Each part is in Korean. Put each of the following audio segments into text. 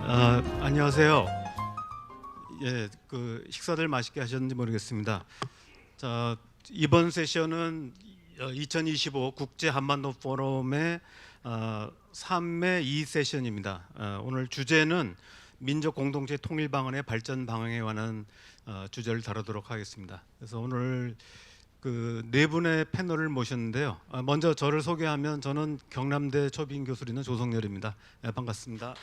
안녕하세요. 예, 식사들 맛있게 하셨는지 모르겠습니다. 자, 이번 세션은 2025 국제 한반도 포럼의 3회 2 세션입니다. 오늘 주제는 민족 공동체 통일 방안의 발전 방향에 관한 주제를 다루도록 하겠습니다. 그래서 오늘 네 분의 패널을 모셨는데요. 먼저 저를 소개하면 저는 경남대 초빙 교수로 있는 조성렬입니다. 반갑습니다.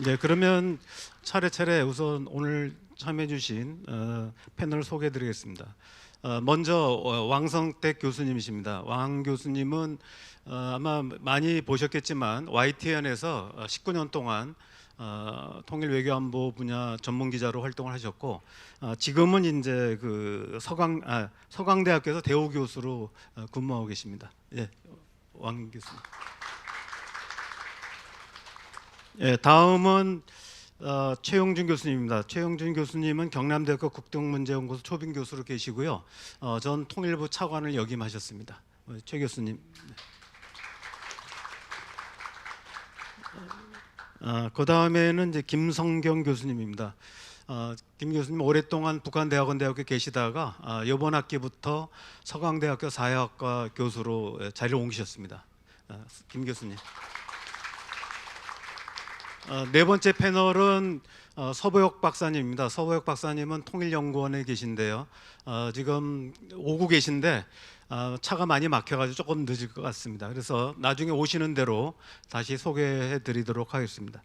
네, 그러면 차례차례 우선 오늘 참여해주신 패널 소개해드리겠습니다. 먼저 왕성택 교수님이십니다. 왕 교수님은 아마 많이 보셨겠지만 YTN에서 19년 동안 통일 외교안보 분야 전문 기자로 활동을 하셨고 지금은 이제 서강대학교에서 대우 교수로 근무하고 계십니다. 예, 왕 교수님. 예, 다음은 최용준 교수님입니다. 최용준 교수님은 경남대학교 국정문제연구소 초빙 교수로 계시고요. 전 통일부 차관을 역임하셨습니다. 최 교수님. 그 다음에는 이제 김성경 교수님입니다. 김 교수님 오랫동안 북한대학원대학교에 계시다가 이번 학기부터 서강대학교 사회학과 교수로 자리를 옮기셨습니다. 김 교수님. 네 번째 패널은 서보혁 박사님입니다. 서보혁 박사님은 통일연구원에 계신데요. 지금 오고 계신데 차가 많이 막혀가지고 조금 늦을 것 같습니다. 그래서 나중에 오시는 대로 다시 소개해드리도록 하겠습니다.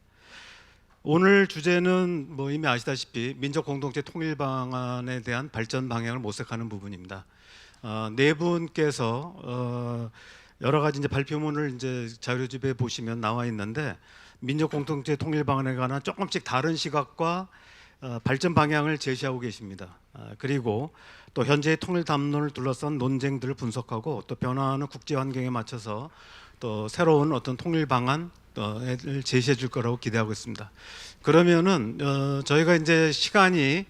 오늘 주제는 뭐 이미 아시다시피 민족 공동체 통일 방안에 대한 발전 방향을 모색하는 부분입니다. 네 분께서 여러 가지 이제 발표문을 이제 자료집에 보시면 나와 있는데. 민족 공동체 통일 방안에 관한 조금씩 다른 시각과 발전 방향을 제시하고 계십니다. 그리고 또 현재의 통일 담론을 둘러싼 논쟁들을 분석하고 또 변화하는 국제 환경에 맞춰서 또 새로운 어떤 통일 방안을 제시해 줄 거라고 기대하고 있습니다. 그러면은 저희가 이제 시간이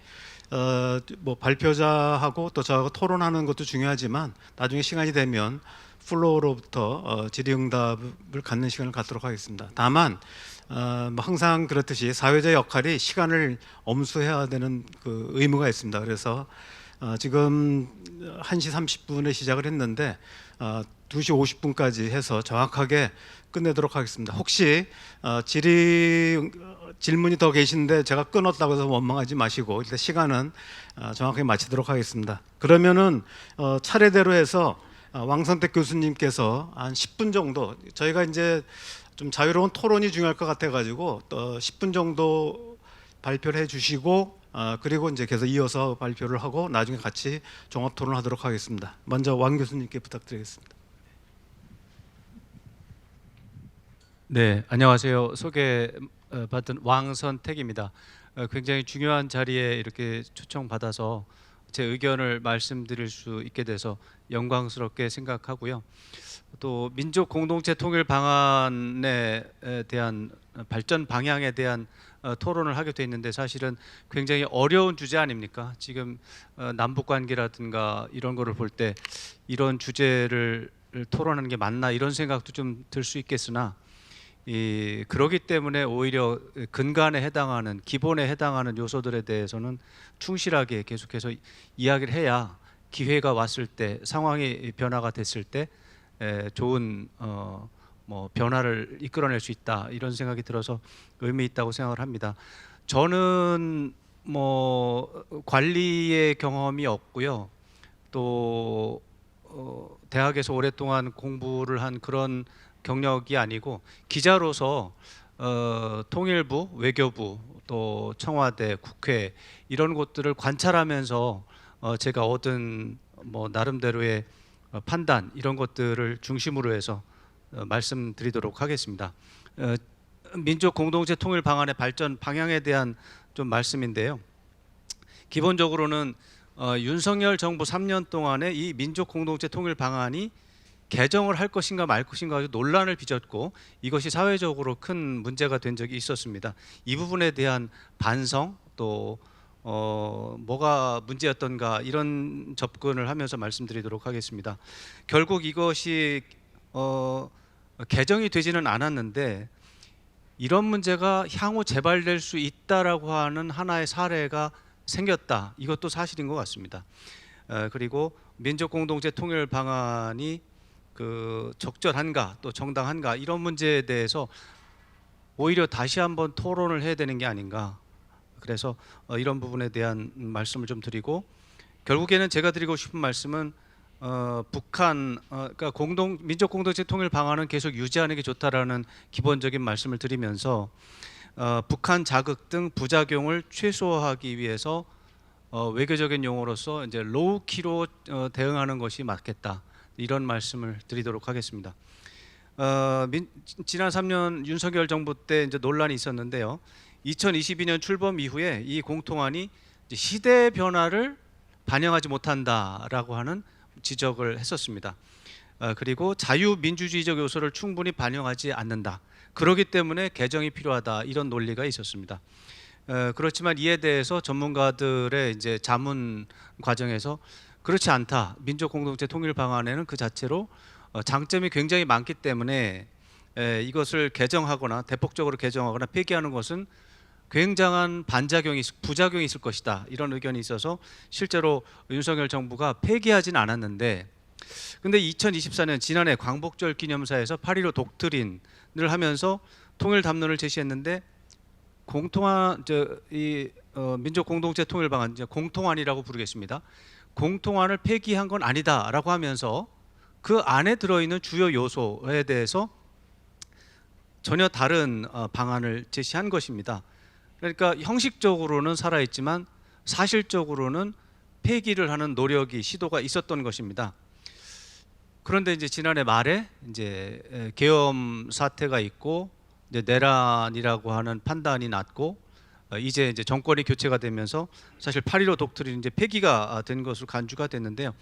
뭐 발표자하고 또 저하고 토론하는 것도 중요하지만 나중에 시간이 되면 플로어로부터 질의응답을 갖는 시간을 갖도록 하겠습니다. 다만 뭐 항상 그렇듯이 사회자 역할이 시간을 엄수해야 되는 의무가 있습니다. 그래서 지금 1시 30분에 시작을 했는데 2시 50분까지 해서 정확하게 끝내도록 하겠습니다. 혹시 질문이 더 계신데 제가 끊었다고 해서 원망하지 마시고 일단 시간은 정확하게 마치도록 하겠습니다. 그러면은 차례대로 해서 왕선택 교수님께서 한 10분 정도 저희가 이제 좀 자유로운 토론이 중요할 것 같아가지고 또 10분 정도 발표를 해주시고 그리고 이제 계속 이어서 발표를 하고 나중에 같이 종합 토론하도록 하겠습니다. 먼저 왕 교수님께 부탁드리겠습니다. 네, 안녕하세요. 소개받은 왕선택입니다. 굉장히 중요한 자리에 이렇게 초청받아서 제 의견을 말씀드릴 수 있게 돼서 영광스럽게 생각하고요. 또 민족 공동체 통일 방안에 대한 발전 방향에 대한 토론을 하게 돼 있는데 사실은 굉장히 어려운 주제 아닙니까? 지금 남북 관계라든가 이런 거를 볼 때 이런 주제를 토론하는 게 맞나 이런 생각도 좀 들 수 있겠으나 그러기 때문에 오히려 근간에 해당하는 기본에 해당하는 요소들에 대해서는 충실하게 계속해서 이야기를 해야 기회가 왔을 때 상황이 변화가 됐을 때 좋은 뭐 변화를 이끌어낼 수 있다 이런 생각이 들어서 의미 있다고 생각을 합니다. 저는 뭐 관리의 경험이 없고요. 또 대학에서 오랫동안 공부를 한 그런 경력이 아니고 기자로서 통일부, 외교부, 또 청와대, 국회 이런 곳들을 관찰하면서 제가 얻은 뭐 나름대로의 판단 이런 것들을 중심으로 해서 말씀드리도록 하겠습니다. 민족 공동체 통일 방안의 발전 방향에 대한 좀 말씀인데요. 기본적으로는 윤석열 정부 3년 동안에 이 민족 공동체 통일 방안이 개정을 할 것인가 말 것인가 논란을 빚었고 이것이 사회적으로 큰 문제가 된 적이 있었습니다. 이 부분에 대한 반성 또 뭐가 문제였던가 이런 접근을 하면서 말씀드리도록 하겠습니다. 결국 이것이 개정이 되지는 않았는데 이런 문제가 향후 재발될 수 있다라고 하는 하나의 사례가 생겼다. 이것도 사실인 것 같습니다. 그리고 민족공동체 통일 방안이 적절한가 또 정당한가 이런 문제에 대해서 오히려 다시 한번 토론을 해야 되는 게 아닌가. 그래서 이런 부분에 대한 말씀을 좀 드리고, 결국에는 제가 드리고 싶은 말씀은 북한 그러니까 민족 공동체 통일 방안은 계속 유지하는 게 좋다라는 기본적인 말씀을 드리면서 북한 자극 등 부작용을 최소화하기 위해서 외교적인 용어로서 이제 로우키로 대응하는 것이 맞겠다, 이런 말씀을 드리도록 하겠습니다. 지난 3년 윤석열 정부 때 이제 논란이 있었는데요. 2022년 출범 이후에 이 공통안이 이제 시대 변화를 반영하지 못한다라고 하는 지적을 했었습니다. 그리고 자유민주주의적 요소를 충분히 반영하지 않는다. 그렇기 때문에 개정이 필요하다, 이런 논리가 있었습니다. 그렇지만 이에 대해서 전문가들의 이제 자문 과정에서 그렇지 않다. 민족 공동체 통일 방안에는 그 자체로 장점이 굉장히 많기 때문에 이것을 개정하거나 대폭적으로 개정하거나 폐기하는 것은 굉장한 부작용이 있을 것이다, 이런 의견이 있어서 실제로 윤석열 정부가 폐기하진 않았는데, 근데 2024년 지난해 광복절 기념사에서 8.15 독트린을 하면서 통일 담론을 제시했는데, 민족 공동체 통일 방안, 이제 공통안이라고 부르겠습니다. 공통안을 폐기한 건 아니다라고 하면서 그 안에 들어있는 주요 요소에 대해서 전혀 다른 방안을 제시한 것입니다. 그러니까 형식적으로는 살아있지만 사실적으로는 폐기를 하는 시도가 있었던 것입니다. 그런데 이제 지난해 말에 이제 계엄 사태가 있고 이제 내란이라고 하는 판단이 났고 이제 정권이 교체가 되면서 사실 8.15 독트린이 이제 폐기가 된 것으로 간주가 됐는데요.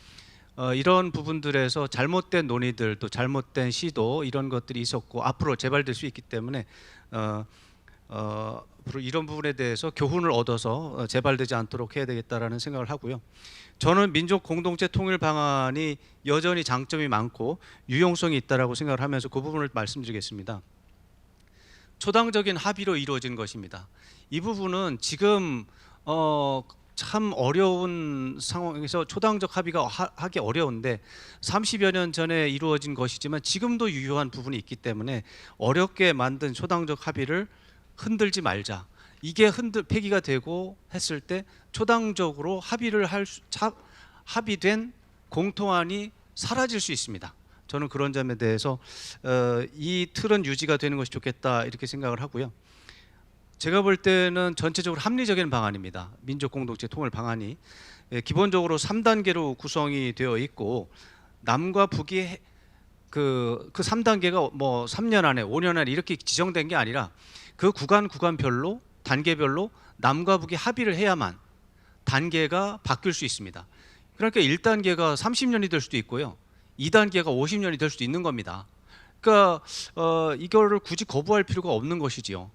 이런 부분들에서 잘못된 논의들 또 잘못된 시도, 이런 것들이 있었고 앞으로 재발될 수 있기 때문에 앞으로 이런 부분에 대해서 교훈을 얻어서 재발되지 않도록 해야 되겠다라는 생각을 하고요. 저는 민족 공동체 통일 방안이 여전히 장점이 많고 유용성이 있다라고 생각을 하면서 그 부분을 말씀드리겠습니다. 초당적인 합의로 이루어진 것입니다. 이 부분은 지금 참 어려운 상황에서 초당적 합의가 하기 어려운데 30여 년 전에 이루어진 것이지만 지금도 유효한 부분이 있기 때문에 어렵게 만든 초당적 합의를 흔들지 말자. 이게 폐기가 되고 했을 때 초당적으로 합의된 공통안이 사라질 수 있습니다. 저는 그런 점에 대해서 이 틀은 유지가 되는 것이 좋겠다, 이렇게 생각을 하고요. 제가 볼 때는 전체적으로 합리적인 방안입니다. 민족 공동체 통일 방안이 기본적으로 3단계로 구성이 되어 있고, 남과 북이 그 3단계가 뭐 3년 안에 5년 안에 이렇게 지정된 게 아니라 그 구간별로 단계별로 남과 북이 합의를 해야만 단계가 바뀔 수 있습니다. 그러니까 1단계가 30년이 될 수도 있고요, 2단계가 50년이 될 수도 있는 겁니다. 그러니까 이거를 굳이 거부할 필요가 없는 것이지요.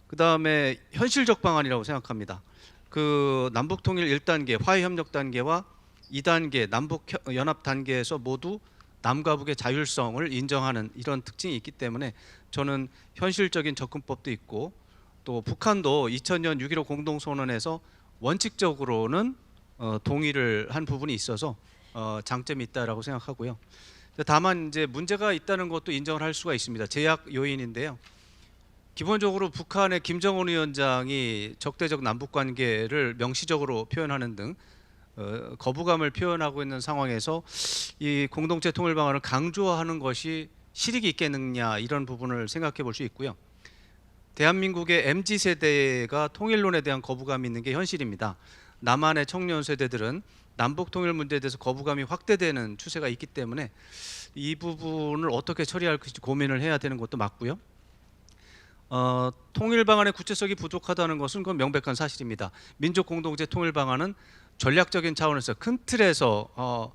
그 다음에 현실적 방안이라고 생각합니다. 그 남북 통일 1단계 화해협력 단계와 2단계 남북 연합 단계에서 모두 남과 북의 자율성을 인정하는 이런 특징이 있기 때문에 저는 현실적인 접근법도 있고, 또 북한도 2000년 6.15 공동선언에서 원칙적으로는 동의를 한 부분이 있어서 장점이 있다라고 생각하고요. 다만 이제 문제가 있다는 것도 인정을 할 수가 있습니다. 제약 요인인데요. 기본적으로 북한의 김정은 위원장이 적대적 남북 관계를 명시적으로 표현하는 등 거부감을 표현하고 있는 상황에서 이 공동체 통일 방안을 강조하는 것이 실익이 있겠느냐, 이런 부분을 생각해 볼 수 있고요. 대한민국의 MZ세대가 통일론에 대한 거부감이 있는 게 현실입니다. 남한의 청년 세대들은 남북 통일 문제에 대해서 거부감이 확대되는 추세가 있기 때문에 이 부분을 어떻게 처리할 것인지 고민을 해야 되는 것도 맞고요. 통일 방안의 구체성이 부족하다는 것은 그건 명백한 사실입니다. 민족 공동체 통일 방안은 전략적인 차원에서 큰 틀에서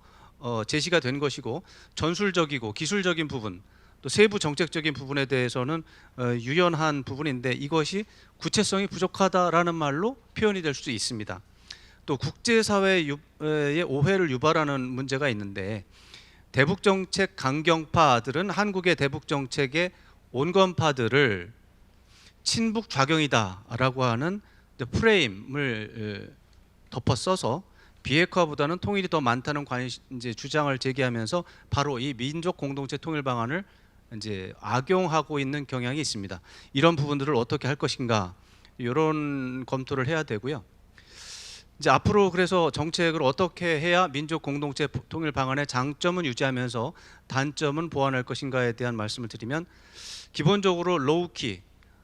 제시가 된 것이고, 전술적이고 기술적인 부분 또 세부 정책적인 부분에 대해서는 유연한 부분인데 이것이 구체성이 부족하다라는 말로 표현이 될 수도 있습니다. 또 국제사회의 오해를 유발하는 문제가 있는데, 대북정책 강경파들은 한국의 대북정책의 온건파들을 친북 좌경이다라고 하는 이제 프레임을 덮어 써서 비핵화보다는 통일이 더 많다는 이제 주장을 제기하면서 바로 이 민족 공동체 통일 방안을 이제 악용하고 있는 경향이 있습니다. 이런 부분들을 어떻게 할 것인가 이런 검토를 해야 되고요. 이제 앞으로 그래서 정책을 어떻게 해야 민족 공동체 통일 방안의 장점은 유지하면서 단점은 보완할 것인가에 대한 말씀을 드리면, 기본적으로 로우키,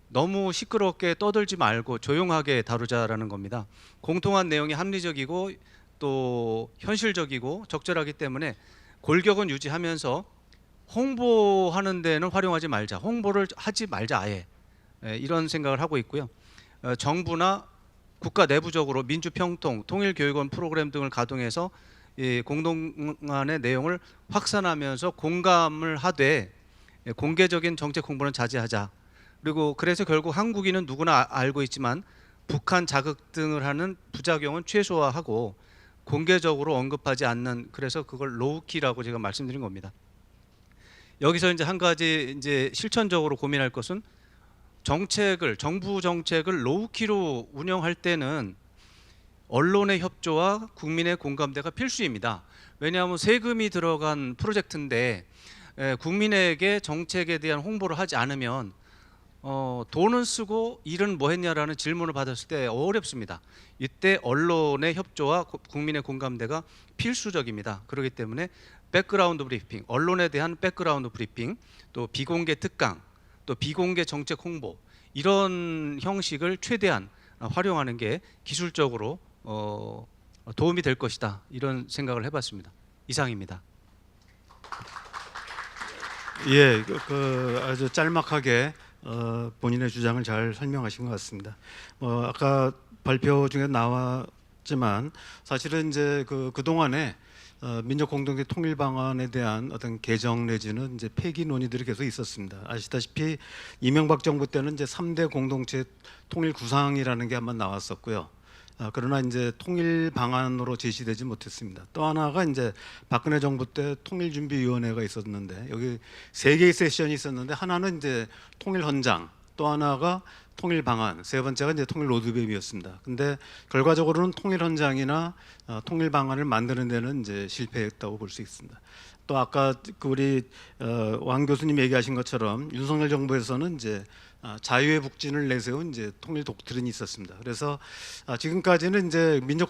너무 시끄럽게 떠들지 말고 조용하게 다루자라는 겁니다. 공통한 내용이 합리적이고 또 현실적이고 적절하기 때문에 골격은 유지하면서 홍보하는 데는 활용하지 말자, 홍보를 하지 말자 아예, 이런 생각을 하고 있고요. 정부나 국가 내부적으로 민주평통, 통일교육원 프로그램 등을 가동해서 이 공동안의 내용을 확산하면서 공감을 하되 공개적인 정책 홍보는 자제하자. 그리고 그래서 결국 한국인은 누구나 알고 있지만 북한 자극 등을 하는 부작용은 최소화하고 공개적으로 언급하지 않는, 그래서 그걸 로우키라고 제가 말씀드린 겁니다. 여기서 이제 한 가지 이제 실천적으로 고민할 것은, 정부 정책을 로우키로 운영할 때는 언론의 협조와 국민의 공감대가 필수입니다. 왜냐하면 세금이 들어간 프로젝트인데 국민에게 정책에 대한 홍보를 하지 않으면 돈은 쓰고 일은 뭐 했냐라는 질문을 받았을 때 어렵습니다. 이때 언론의 협조와 국민의 공감대가 필수적입니다. 그렇기 때문에 백그라운드 브리핑, 언론에 대한 백그라운드 브리핑, 또 비공개 특강, 또 비공개 정책 홍보, 이런 형식을 최대한 활용하는 게 기술적으로 도움이 될 것이다, 이런 생각을 해봤습니다. 이상입니다. 예, 아주 짤막하게 본인의 주장을 잘 설명하신 것 같습니다. 아까 발표 중에 나왔지만 사실은 이제 그 동안에 민족 공동체 통일 방안에 대한 어떤 개정 내지는 이제 폐기 논의들이 계속 있었습니다. 아시다시피 이명박 정부 때는 이제 3대 공동체 통일 구상이라는 게 한번 나왔었고요. 그러나 이제 통일 방안으로 제시되지 못했습니다. 또 하나가 이제 박근혜 정부 때 통일준비위원회가 있었는데 여기 3개의 세션이 있었는데, 하나는 이제 통일 헌장, 또 하나가 통일 방안, 세 번째가 이제 통일 로드맵이었습니다. 근데 결과적으로는 통일 헌장이나 통일 방안을 만드는 데는 이제 실패했다고 볼 수 있습니다. 또 아까 우리 왕 교수님 얘기하신 것처럼 윤석열 정부에서는 이제 자유의 북진을 내세운 이제 통일 독트린이 있었습니다. 그래서 지금까지는 이제 민족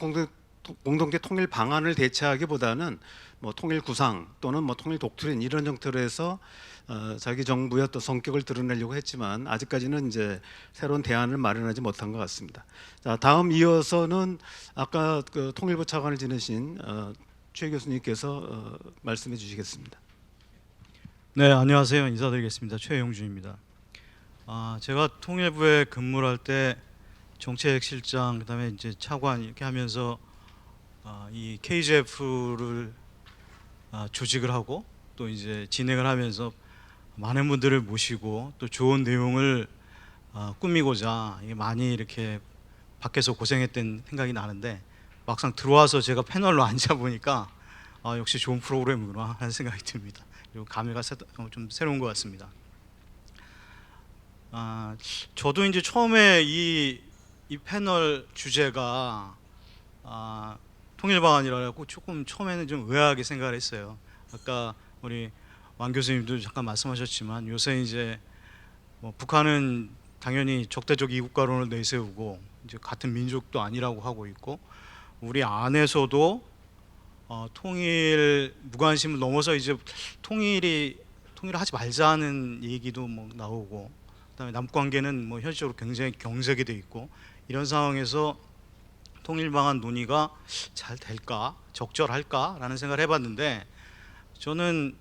공동체 통일 방안을 대체하기보다는 뭐 통일 구상 또는 뭐 통일 독트린 이런 형태로 해서 자기 정부의 또 성격을 드러내려고 했지만 아직까지는 이제 새로운 대안을 마련하지 못한 것 같습니다. 자, 다음 이어서는 아까 그 통일부 차관을 지내신 최 교수님께서 말씀해 주시겠습니다. 네, 안녕하세요. 인사드리겠습니다. 최용준입니다. 제가 통일부에 근무를 할 때 정책실장, 그다음에 이제 차관 이렇게 하면서 이 KGF를 조직을 하고 또 이제 진행을 하면서 많은 분들을 모시고 또 좋은 내용을 꾸미고자 많이 이렇게 밖에서 고생했던 생각이 나는데, 막상 들어와서 제가 패널로 앉아 보니까 역시 좋은 프로그램이구나 하는 생각이 듭니다. 그리고 감회가 좀 새로운 것 같습니다. 저도 이제 처음에 이 패널 주제가 통일 방안이라고 조금 처음에는 좀 의아하게 생각을 했어요. 아까 우리 왕 교수님도 잠깐 말씀하셨지만 요새 이제 뭐 북한은 당연히 적대적 이국가론을 내세우고 이제 같은 민족도 아니라고 하고 있고, 우리 안에서도 통일 무관심을 넘어서 이제 통일을 하지 말자는 얘기도 뭐 나오고, 그다음에 남북 관계는 뭐 현실적으로 굉장히 경색이 돼 있고, 이런 상황에서 통일 방안 논의가 잘 될까, 적절할까라는 생각을 해봤는데, 저는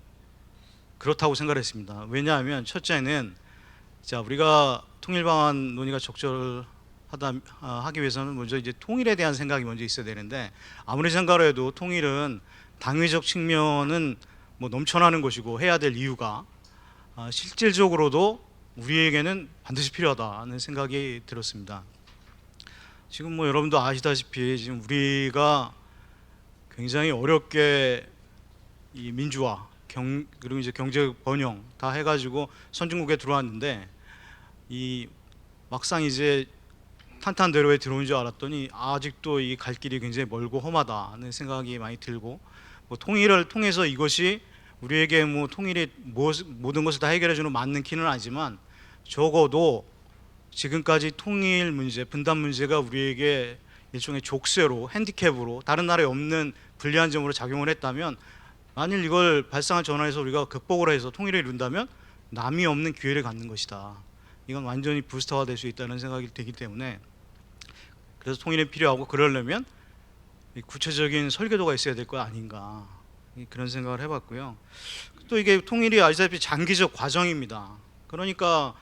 그렇다고 생각했습니다. 왜냐하면 첫째는 우리가 통일 방안 논의가 하기 위해서는 먼저 이제 통일에 대한 생각이 먼저 있어야 되는데, 아무리 생각을 해도 통일은 당위적 측면은 뭐 넘쳐나는 것이고 해야 될 이유가 실질적으로도 우리에게는 반드시 필요하다는 생각이 들었습니다. 지금 뭐 여러분도 아시다시피 지금 우리가 굉장히 어렵게 이 민주화, 그리고 이제 경제 번영 다 해가지고 선진국에 들어왔는데, 이 막상 이제 탄탄대로에 들어온 줄 알았더니 아직도 이 갈 길이 굉장히 멀고 험하다는 생각이 많이 들고, 뭐 통일을 통해서 이것이 우리에게 뭐 통일이 모든 것을 다 해결해주는 맞는 키는 아니지만 적어도 지금까지 통일 문제, 분단 문제가 우리에게 일종의 족쇄로, 핸디캡으로, 다른 나라에 없는 불리한 점으로 작용을 했다면, 만일 이걸 발상을 전환해서 우리가 극복을 해서 통일을 이룬다면 남이 없는 기회를 갖는 것이다. 이건 완전히 부스터화될 수 있다는 생각이 되기 때문에, 그래서 통일이 필요하고, 그러려면 구체적인 설계도가 있어야 될 거 아닌가, 그런 생각을 해봤고요. 또 이게 통일이 아시다시피 장기적 과정입니다. 그러니까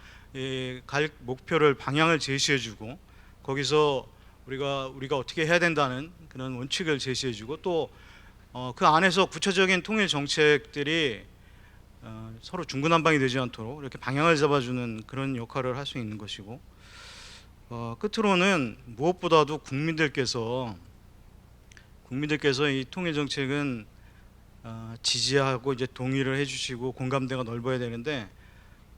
갈 목표를, 방향을 제시해주고, 거기서 우리가 어떻게 해야 된다는 그런 원칙을 제시해주고, 또 그 안에서 구체적인 통일 정책들이 서로 중구난방이 되지 않도록 이렇게 방향을 잡아주는 그런 역할을 할 수 있는 것이고, 끝으로는 무엇보다도 국민들께서 이 통일 정책은 지지하고 이제 동의를 해주시고 공감대가 넓어야 되는데,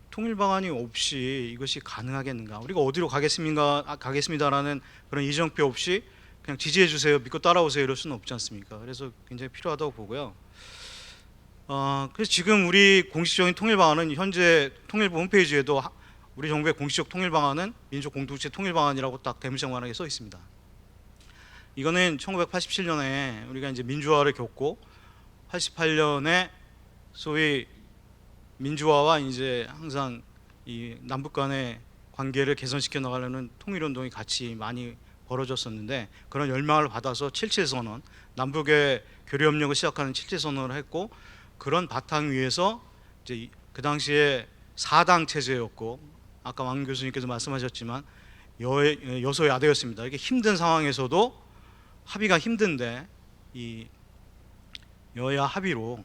통일 방안이 없이 이것이 가능하겠는가? 우리가 어디로 가겠습니다라는 그런 이정표 없이 그냥 지지해 주세요, 믿고 따라오세요 이럴 수는 없지 않습니까? 그래서 굉장히 필요하다고 보고요. 그래서 지금 우리 공식적인 통일 방안은 현재 통일부 홈페이지에도 우리 정부의 공식적 통일 방안은 민족 공동체 통일 방안이라고 딱 대문짝만하게 써 있습니다. 이거는 1987년에 우리가 이제 민주화를 겪고 88년에 소위 민주화와 이제 항상 이 남북 간의 관계를 개선시켜 나가려는 통일운동이 같이 많이 벌어졌었는데, 그런 열망을 받아서 77선언, 남북의 교류협력을 시작하는 77선언을 했고, 그런 바탕 위에서 이제 그 당시에 4당 체제였고, 아까 왕 교수님께서 말씀하셨지만 여소야대였습니다. 이게 힘든 상황에서도, 합의가 힘든데 이 여야 합의로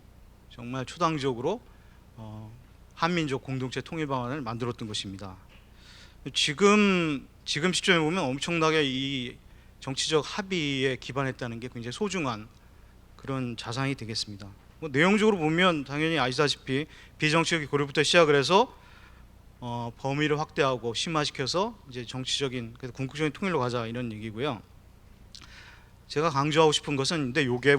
정말 초당적으로 한민족 공동체 통일 방안을 만들었던 것입니다. 지금 시점에 보면 엄청나게 이 정치적 합의에 기반했다는 게 굉장히 소중한 그런 자산이 되겠습니다. 뭐 내용적으로 보면 당연히 아시다시피 비정치적인 고려부터 시작을 해서 범위를 확대하고 심화시켜서 이제 정치적인, 그래서 궁극적인 통일로 가자, 이런 얘기고요. 제가 강조하고 싶은 것은, 근데 이게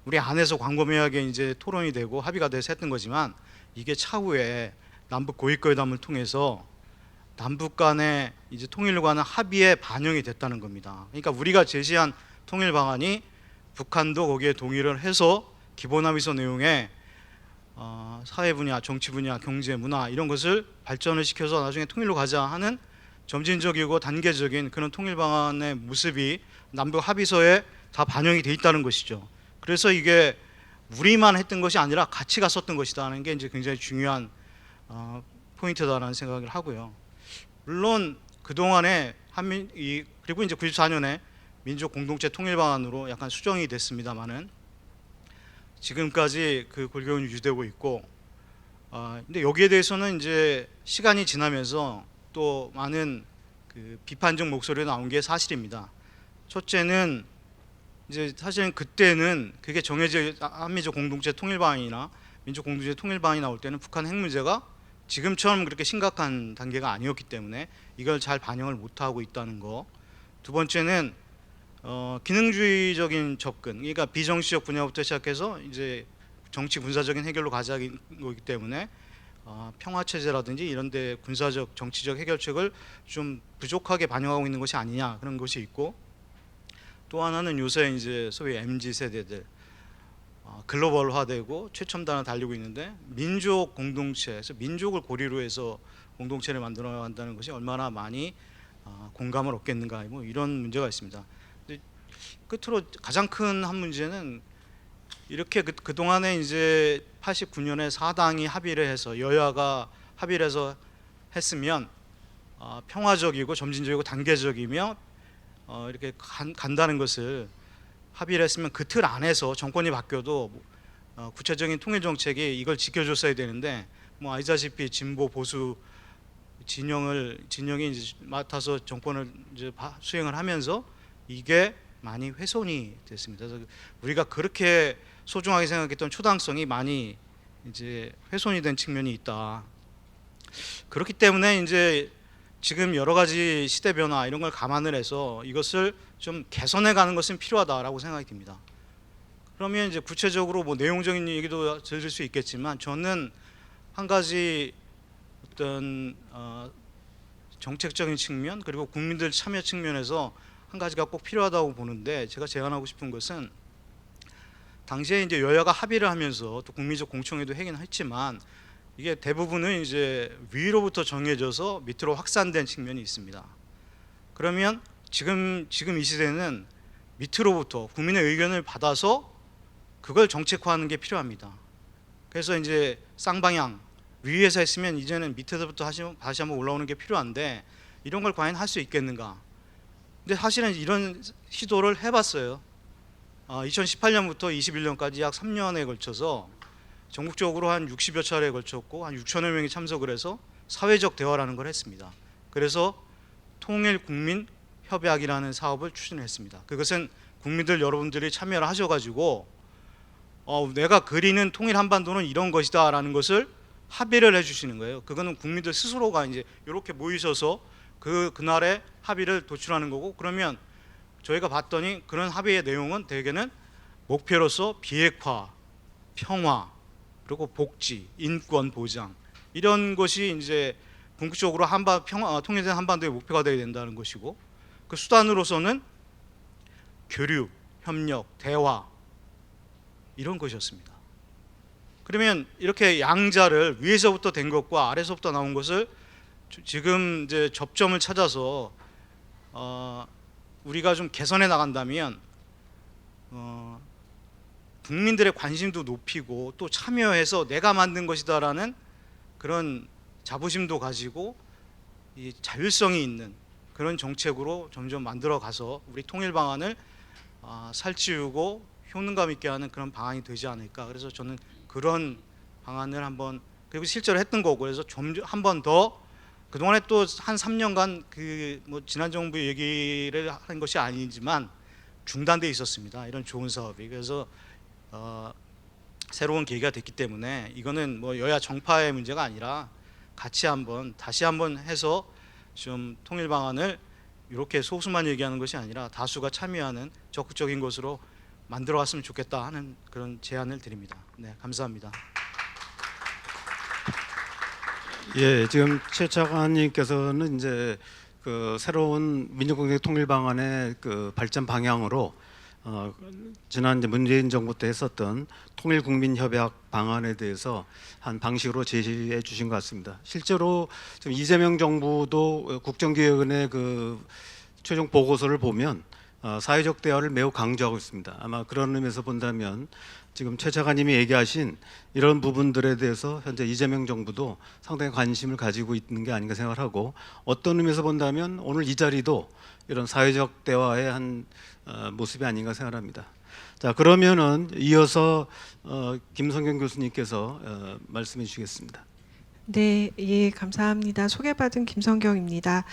우리 안에서 광범위하게 이제 토론이 되고 합의가 돼서 했던 거지만, 이게 차후에 남북 고위거회담을 통해서 남북 간의 이제 통일로 가는 합의에 반영이 됐다는 겁니다. 그러니까 우리가 제시한 통일 방안이 북한도 거기에 동의를 해서 기본 합의서 내용에 사회 분야, 정치 분야, 경제, 문화 이런 것을 발전을 시켜서 나중에 통일로 가자 하는 점진적이고 단계적인 그런 통일 방안의 모습이 남북 합의서에 다 반영이 돼 있다는 것이죠. 그래서 이게 우리만 했던 것이 아니라 같이 갔었던 것이다는 게 이제 굉장히 중요한 포인트다라는 생각을 하고요. 물론 그 동안에 그리고 이제 94년에 민족 공동체 통일 방안으로 약간 수정이 됐습니다만은 지금까지 그 골격은 유지되고 있고, 근데 여기에 대해서는 이제 시간이 지나면서 또 많은 그 비판적 목소리가 나온 게 사실입니다. 첫째는 이제 사실은 그때는 그게 정해져 한민족 공동체 통일 방안이나 민족 공동체 통일 방안이 나올 때는 북한 핵 문제가 지금처럼 그렇게 심각한 단계가 아니었기 때문에 이걸 잘 반영을 못하고 있다는 거. 두 번째는 기능주의적인 접근, 그러니까 비정치적 분야부터 시작해서 이제 정치 군사적인 해결로 가자는 거기 때문에 평화 체제라든지 이런데 군사적 정치적 해결책을 좀 부족하게 반영하고 있는 것이 아니냐, 그런 것이 있고, 또 하나는 요새 이제 소위 MZ 세대들 글로벌화되고 최첨단을 달리고 있는데, 민족 공동체에서 민족을 고리로 해서 공동체를 만들어 간다는 것이 얼마나 많이 공감을 얻겠는가, 뭐 이런 문제가 있습니다. 근데 끝으로 가장 큰 한 문제는, 이렇게 그 동안에 이제 89년에 4당이 합의를 해서, 여야가 합의를 해서 했으면 평화적이고 점진적이고 단계적이며 이렇게 간다는 것을 합의를 했으면 그 틀 안에서 정권이 바뀌어도 구체적인 통일 정책이 이걸 지켜줬어야 되는데, 뭐 아시다시피 진보 보수 진영이 이제 맡아서 정권을 이제 수행을 하면서 이게 많이 훼손이 됐습니다. 그래서 우리가 그렇게 소중하게 생각했던 초당성이 많이 이제 훼손이 된 측면이 있다. 그렇기 때문에 이제 지금 여러 가지 시대 변화 이런 걸 감안을 해서 이것을 좀 개선해 가는 것은 필요하다라고 생각이 듭니다. 그러면 이제 구체적으로 뭐 내용적인 얘기도 들을 수 있겠지만 저는 한 가지 어떤 정책적인 측면 그리고 국민들 참여 측면에서 한 가지가 꼭 필요하다고 보는데, 제가 제안하고 싶은 것은 당시에 이제 여야가 합의를 하면서 또 국민적 공청회도 하긴 했지만 이게 대부분은 이제 위로부터 정해져서 밑으로 확산된 측면이 있습니다. 그러면 지금 이 시대는 밑으로부터 국민의 의견을 받아서 그걸 정책화하는 게 필요합니다. 그래서 이제 쌍방향, 위에서 했으면 이제는 밑에서부터 다시 한번 올라오는 게 필요한데 이런 걸 과연 할 수 있겠는가? 근데 사실은 이런 시도를 해봤어요. 2018년부터 21년까지 약 3년에 걸쳐서 전국적으로 한 60여 차례에 걸쳤고 한 6천여 명이 참석을 해서 사회적 대화라는 걸 했습니다. 그래서 통일국민협약이라는 사업을 추진했습니다. 그것은 국민들 여러분들이 참여를 하셔가지고 내가 그리는 통일 한반도는 이런 것이다라는 것을 합의를 해주시는 거예요. 그거는 국민들 스스로가 이제 이렇게 모이셔서 그날의 합의를 도출하는 거고, 그러면 저희가 봤더니 그런 합의의 내용은 대개는 목표로서 비핵화, 평화, 그리고 복지, 인권 보장 이런 것이 이제 궁극적으로 통일된 한반도의 목표가 되어야 된다는 것이고, 그 수단으로서는 교류, 협력, 대화 이런 것이었습니다. 그러면 이렇게 양자를 위에서부터 된 것과 아래서부터 나온 것을 지금 이제 접점을 찾아서 우리가 좀 개선해 나간다면 국민들의 관심도 높이고 또 참여해서 내가 만든 것이다라는 그런 자부심도 가지고 이 자율성이 있는 그런 정책으로 점점 만들어 가서 우리 통일 방안을 살찌우고 효능감 있게 하는 그런 방안이 되지 않을까. 그래서 저는 그런 방안을 한번, 그리고 실제로 했던 거고, 그래서 좀 한 번 더 그동안에 또 한 3년간 그 뭐 지난 정부 얘기를 한 것이 아니지만 중단돼 있었습니다. 이런 좋은 사업이. 그래서 새로운 계기가 됐기 때문에 이거는 뭐 여야 정파의 문제가 아니라 같이 다시 한번 해서 좀 통일 방안을 이렇게 소수만 얘기하는 것이 아니라 다수가 참여하는 적극적인 것으로 만들어갔으면 좋겠다 하는 그런 제안을 드립니다. 네, 감사합니다. 예, 지금 최 차관님께서는 이제 그 새로운 민주공동 통일 방안의 그 발전 방향으로 지난 이제 문재인 정부 때 했었던 통일국민협약 방안에 대해서 한 방식으로 제시해 주신 것 같습니다. 실제로 지금 이재명 정부도 국정기획원의 그 최종 보고서를 보면 사회적 대화를 매우 강조하고 있습니다. 아마 그런 의미에서 본다면 지금 최 차관님이 얘기하신 이런 부분들에 대해서 현재 이재명 정부도 상당히 관심을 가지고 있는 게 아닌가 생각을 하고, 어떤 의미에서 본다면 오늘 이 자리도 이런 사회적 대화의 한 모습이 아닌가 생각합니다. 자, 그러면은 이어서 김성경 교수님께서 말씀해 주시겠습니다. 네, 예, 감사합니다. 소개받은 김성경입니다.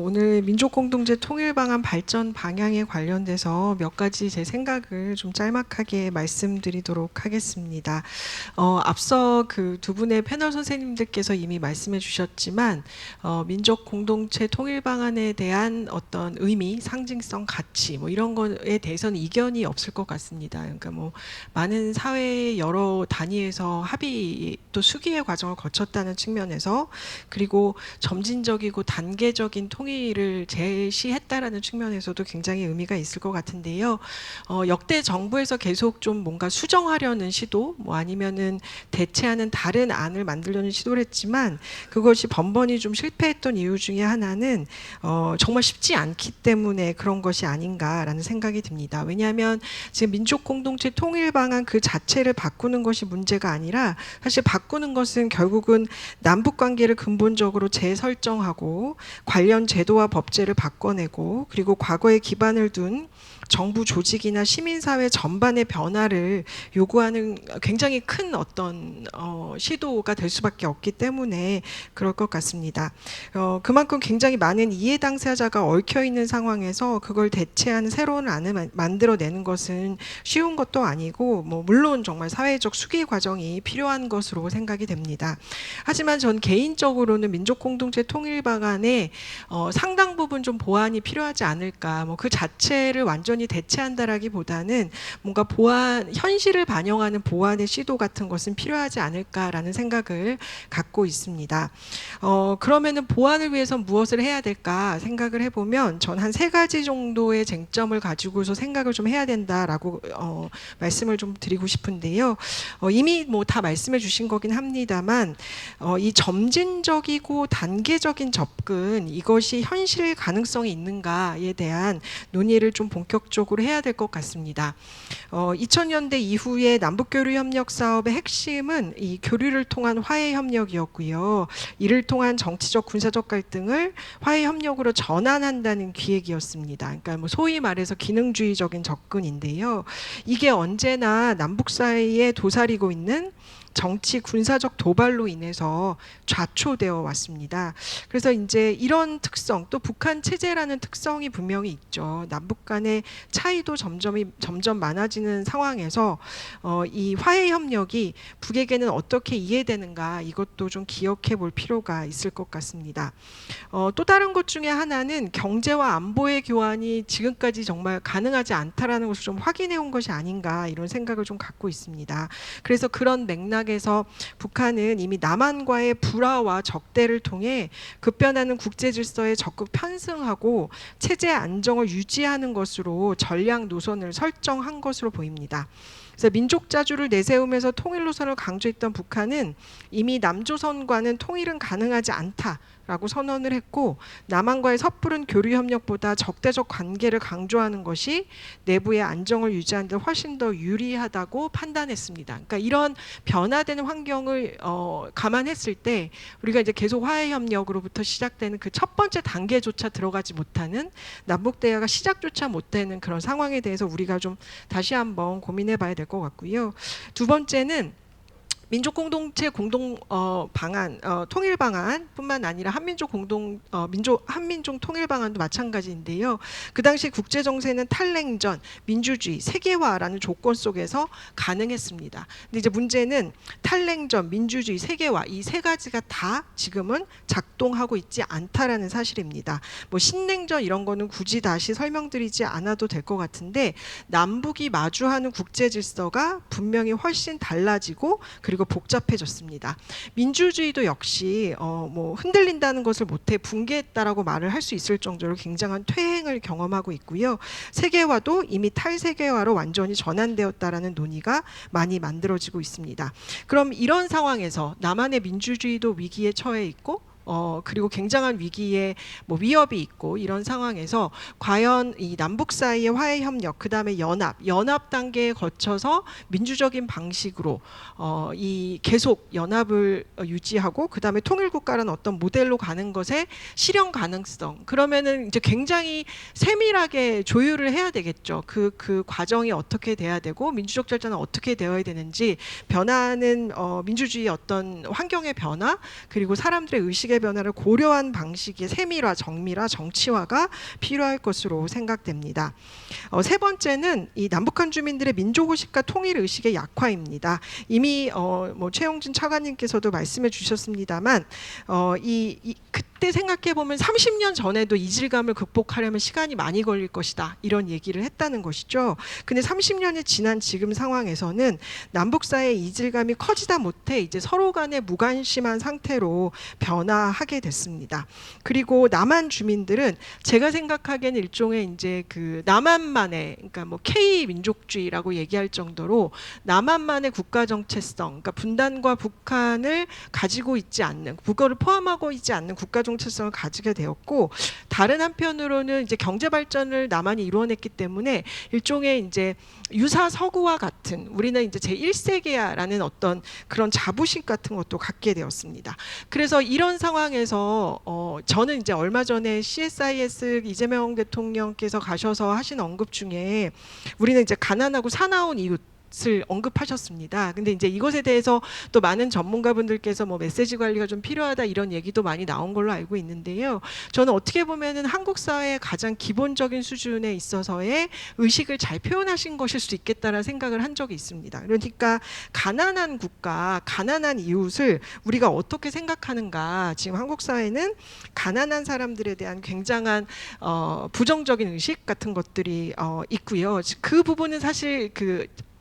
오늘 민족공동체 통일방안 발전 방향에 관련돼서 몇 가지 제 생각을 좀 짤막하게 말씀드리도록 하겠습니다. 앞서 그 두 분의 패널 선생님들께서 이미 말씀해 주셨지만 민족공동체 통일방안에 대한 어떤 의미, 상징성, 가치 뭐 이런 거에 대해서는 이견이 없을 것 같습니다. 그러니까 뭐 많은 사회의 여러 단위에서 합의 또 수기의 과정을 거쳤다는 측면에서, 그리고 점진적이고 단계적인 통일을 제시했다라는 측면에서도 굉장히 의미가 있을 것 같은데요. 역대 정부에서 계속 좀 뭔가 수정하려는 시도, 뭐 아니면은 대체하는 다른 안을 만들려는 시도를 했지만 그것이 번번이 좀 실패했던 이유 중에 하나는 정말 쉽지 않기 때문에 그런 것이 아닌가라는 생각이 듭니다. 왜냐하면 지금 민족공동체 통일방안 그 자체를 바꾸는 것이 문제가 아니라, 사실 바꾸는 것은 결국은 남북관계를 근본적으로 재설정하고 관련 제도와 법제를 바꿔내고, 그리고 과거에 기반을 둔 정부 조직이나 시민사회 전반의 변화를 요구하는 굉장히 큰 어떤 시도가 될 수밖에 없기 때문에 그럴 것 같습니다. 그만큼 굉장히 많은 이해 당사자가 얽혀 있는 상황에서 그걸 대체하는 새로운 안을 만들어내는 것은 쉬운 것도 아니고 물론 정말 사회적 수기 과정이 필요한 것으로 생각이 됩니다. 하지만 전 개인적으로는 민족공동체 통일 방안에 상당 부분 좀 보완이 필요하지 않을까. 그 자체를 완전히 대체한다라기보다는 뭔가 현실을 반영하는 보완의 시도 같은 것은 필요하지 않을까라는 생각을 갖고 있습니다. 그러면은 보완을 위해서 무엇을 해야 될까 생각을 해보면 전 한 3가지 정도의 쟁점을 가지고서 생각을 좀 해야 된다라고 말씀을 좀 드리고 싶은데요. 이미 다 말씀해 주신 거긴 합니다만 이 점진적이고 단계적인 접근 이것이 현실 가능성이 있는가에 대한 논의를 좀 본격적으로 해야 될 것 같습니다. 2000년대 이후에 남북교류협력 사업의 핵심은 이 교류를 통한 화해협력이었고요. 이를 통한 정치적 군사적 갈등을 화해협력으로 전환한다는 기획이었습니다. 그러니까 소위 말해서 기능주의적인 접근인데요. 이게 언제나 남북 사이에 도사리고 있는 정치 군사적 도발로 인해서 좌초되어 왔습니다. 그래서 이제 이런 특성, 또 북한 체제라는 특성이 분명히 있죠. 남북 간의 차이도 점점 많아지는 상황에서 이 화해 협력이 북에게는 어떻게 이해되는가 이것도 좀 기억해 볼 필요가 있을 것 같습니다. 또 다른 것 중에 하나는 경제와 안보의 교환이 지금까지 정말 가능하지 않다라는 것을 좀 확인해 온 것이 아닌가 이런 생각을 좀 갖고 있습니다. 그래서 그런 맥락에서 북한은 이미 남한과의 불화와 적대를 통해 급변하는 국제 질서에 적극 편승하고 체제 안정을 유지하는 것으로 전략 노선을 설정한 것으로 보입니다. 그래서 민족 자주를 내세우면서 통일 노선을 강조했던 북한은 이미 남조선과는 통일은 가능하지 않다라고 선언을 했고 남한과의 섣부른 교류 협력보다 적대적 관계를 강조하는 것이 내부의 안정을 유지하는 데 훨씬 더 유리하다고 판단했습니다. 그러니까 이런 변화되는 환경을 감안했을 때 우리가 이제 계속 화해 협력으로부터 시작되는 그 첫 번째 단계조차 들어가지 못하는 남북 대화가 시작조차 못되는 그런 상황에 대해서 우리가 좀 다시 한번 고민해봐야 될 것 같고요. 두 번째는 민족 공동체 방안, 통일 방안뿐만 아니라 한민족 통일 방안도 마찬가지인데요. 그 당시 국제 정세는 탈냉전, 민주주의, 세계화라는 조건 속에서 가능했습니다. 근데 이제 문제는 탈냉전, 민주주의, 세계화 이 3가지가 다 지금은 작동하고 있지 않다라는 사실입니다. 신냉전 이런 거는 굳이 다시 설명드리지 않아도 될 것 같은데 남북이 마주하는 국제 질서가 분명히 훨씬 달라지고 그리고 복잡해졌습니다. 민주주의도 역시 흔들린다는 것을 못해 붕괴했다라고 말을 할 수 있을 정도로 굉장한 퇴행을 경험하고 있고요. 세계화도 이미 탈세계화로 완전히 전환되었다라는 논의가 많이 만들어지고 있습니다. 그럼 이런 상황에서 남한의 민주주의도 위기에 처해 있고 그리고 굉장한 위기에 위협이 있고 이런 상황에서 과연 이 남북 사이의 화해 협력, 그 다음에 연합 단계에 거쳐서 민주적인 방식으로 이 계속 연합을 유지하고 그 다음에 통일 국가라는 어떤 모델로 가는 것의 실현 가능성. 그러면은 이제 굉장히 세밀하게 조율을 해야 되겠죠. 그 과정이 어떻게 돼야 되고 민주적 절차는 어떻게 되어야 되는지 변화하는 민주주의 어떤 환경의 변화 그리고 사람들의 의식의 변화를 고려한 방식의 세밀화, 정밀화, 정치화가 필요할 것으로 생각됩니다. 세 번째는 이 남북한 주민들의 민족의식과 통일의식의 약화입니다. 이미 최용진 차관님께서도 말씀해 주셨습니다만 그때 생각해 보면 30년 전에도 이질감을 극복하려면 시간이 많이 걸릴 것이다 이런 얘기를 했다는 것이죠. 근데 30년이 지난 지금 상황에서는 남북 사이의 이질감이 커지다 못해 이제 서로 간에 무관심한 상태로 변화하게 됐습니다. 그리고 남한 주민들은 제가 생각하기에는 일종의 이제 그 남한만의 그러니까 K 민족주의라고 얘기할 정도로 남한만의 국가 정체성, 그러니까 분단과 북한을 가지고 있지 않는, 그거를 포함하고 있지 않는 국가 정체성을 가지게 되었고, 다른 한편으로는 이제 경제 발전을 남한이 이루어냈기 때문에 일종의 이제 유사 서구와 같은, 우리는 이제 제1세계야라는 어떤 그런 자부심 같은 것도 갖게 되었습니다. 그래서 이런 상황에서 저는 이제 얼마 전에 CSIS 이재명 대통령께서 가셔서 하신 언급 중에 우리는 이제 가난하고 사나운 이웃을 언급하셨습니다. 근데 이제 이것에 대해서 또 많은 전문가분들께서 뭐 메시지 관리가 좀 필요하다 이런 얘기도 많이 나온 걸로 알고 있는데요. 저는 어떻게 보면은 한국 사회의 가장 기본적인 수준에 있어서의 의식을 잘 표현하신 것일 수 있겠다라는 생각을 한 적이 있습니다. 그러니까 가난한 국가, 가난한 이웃을 우리가 어떻게 생각하는가. 지금 한국 사회는 가난한 사람들에 대한 굉장한 부정적인 의식 같은 것들이 있고요. 그 부분은 사실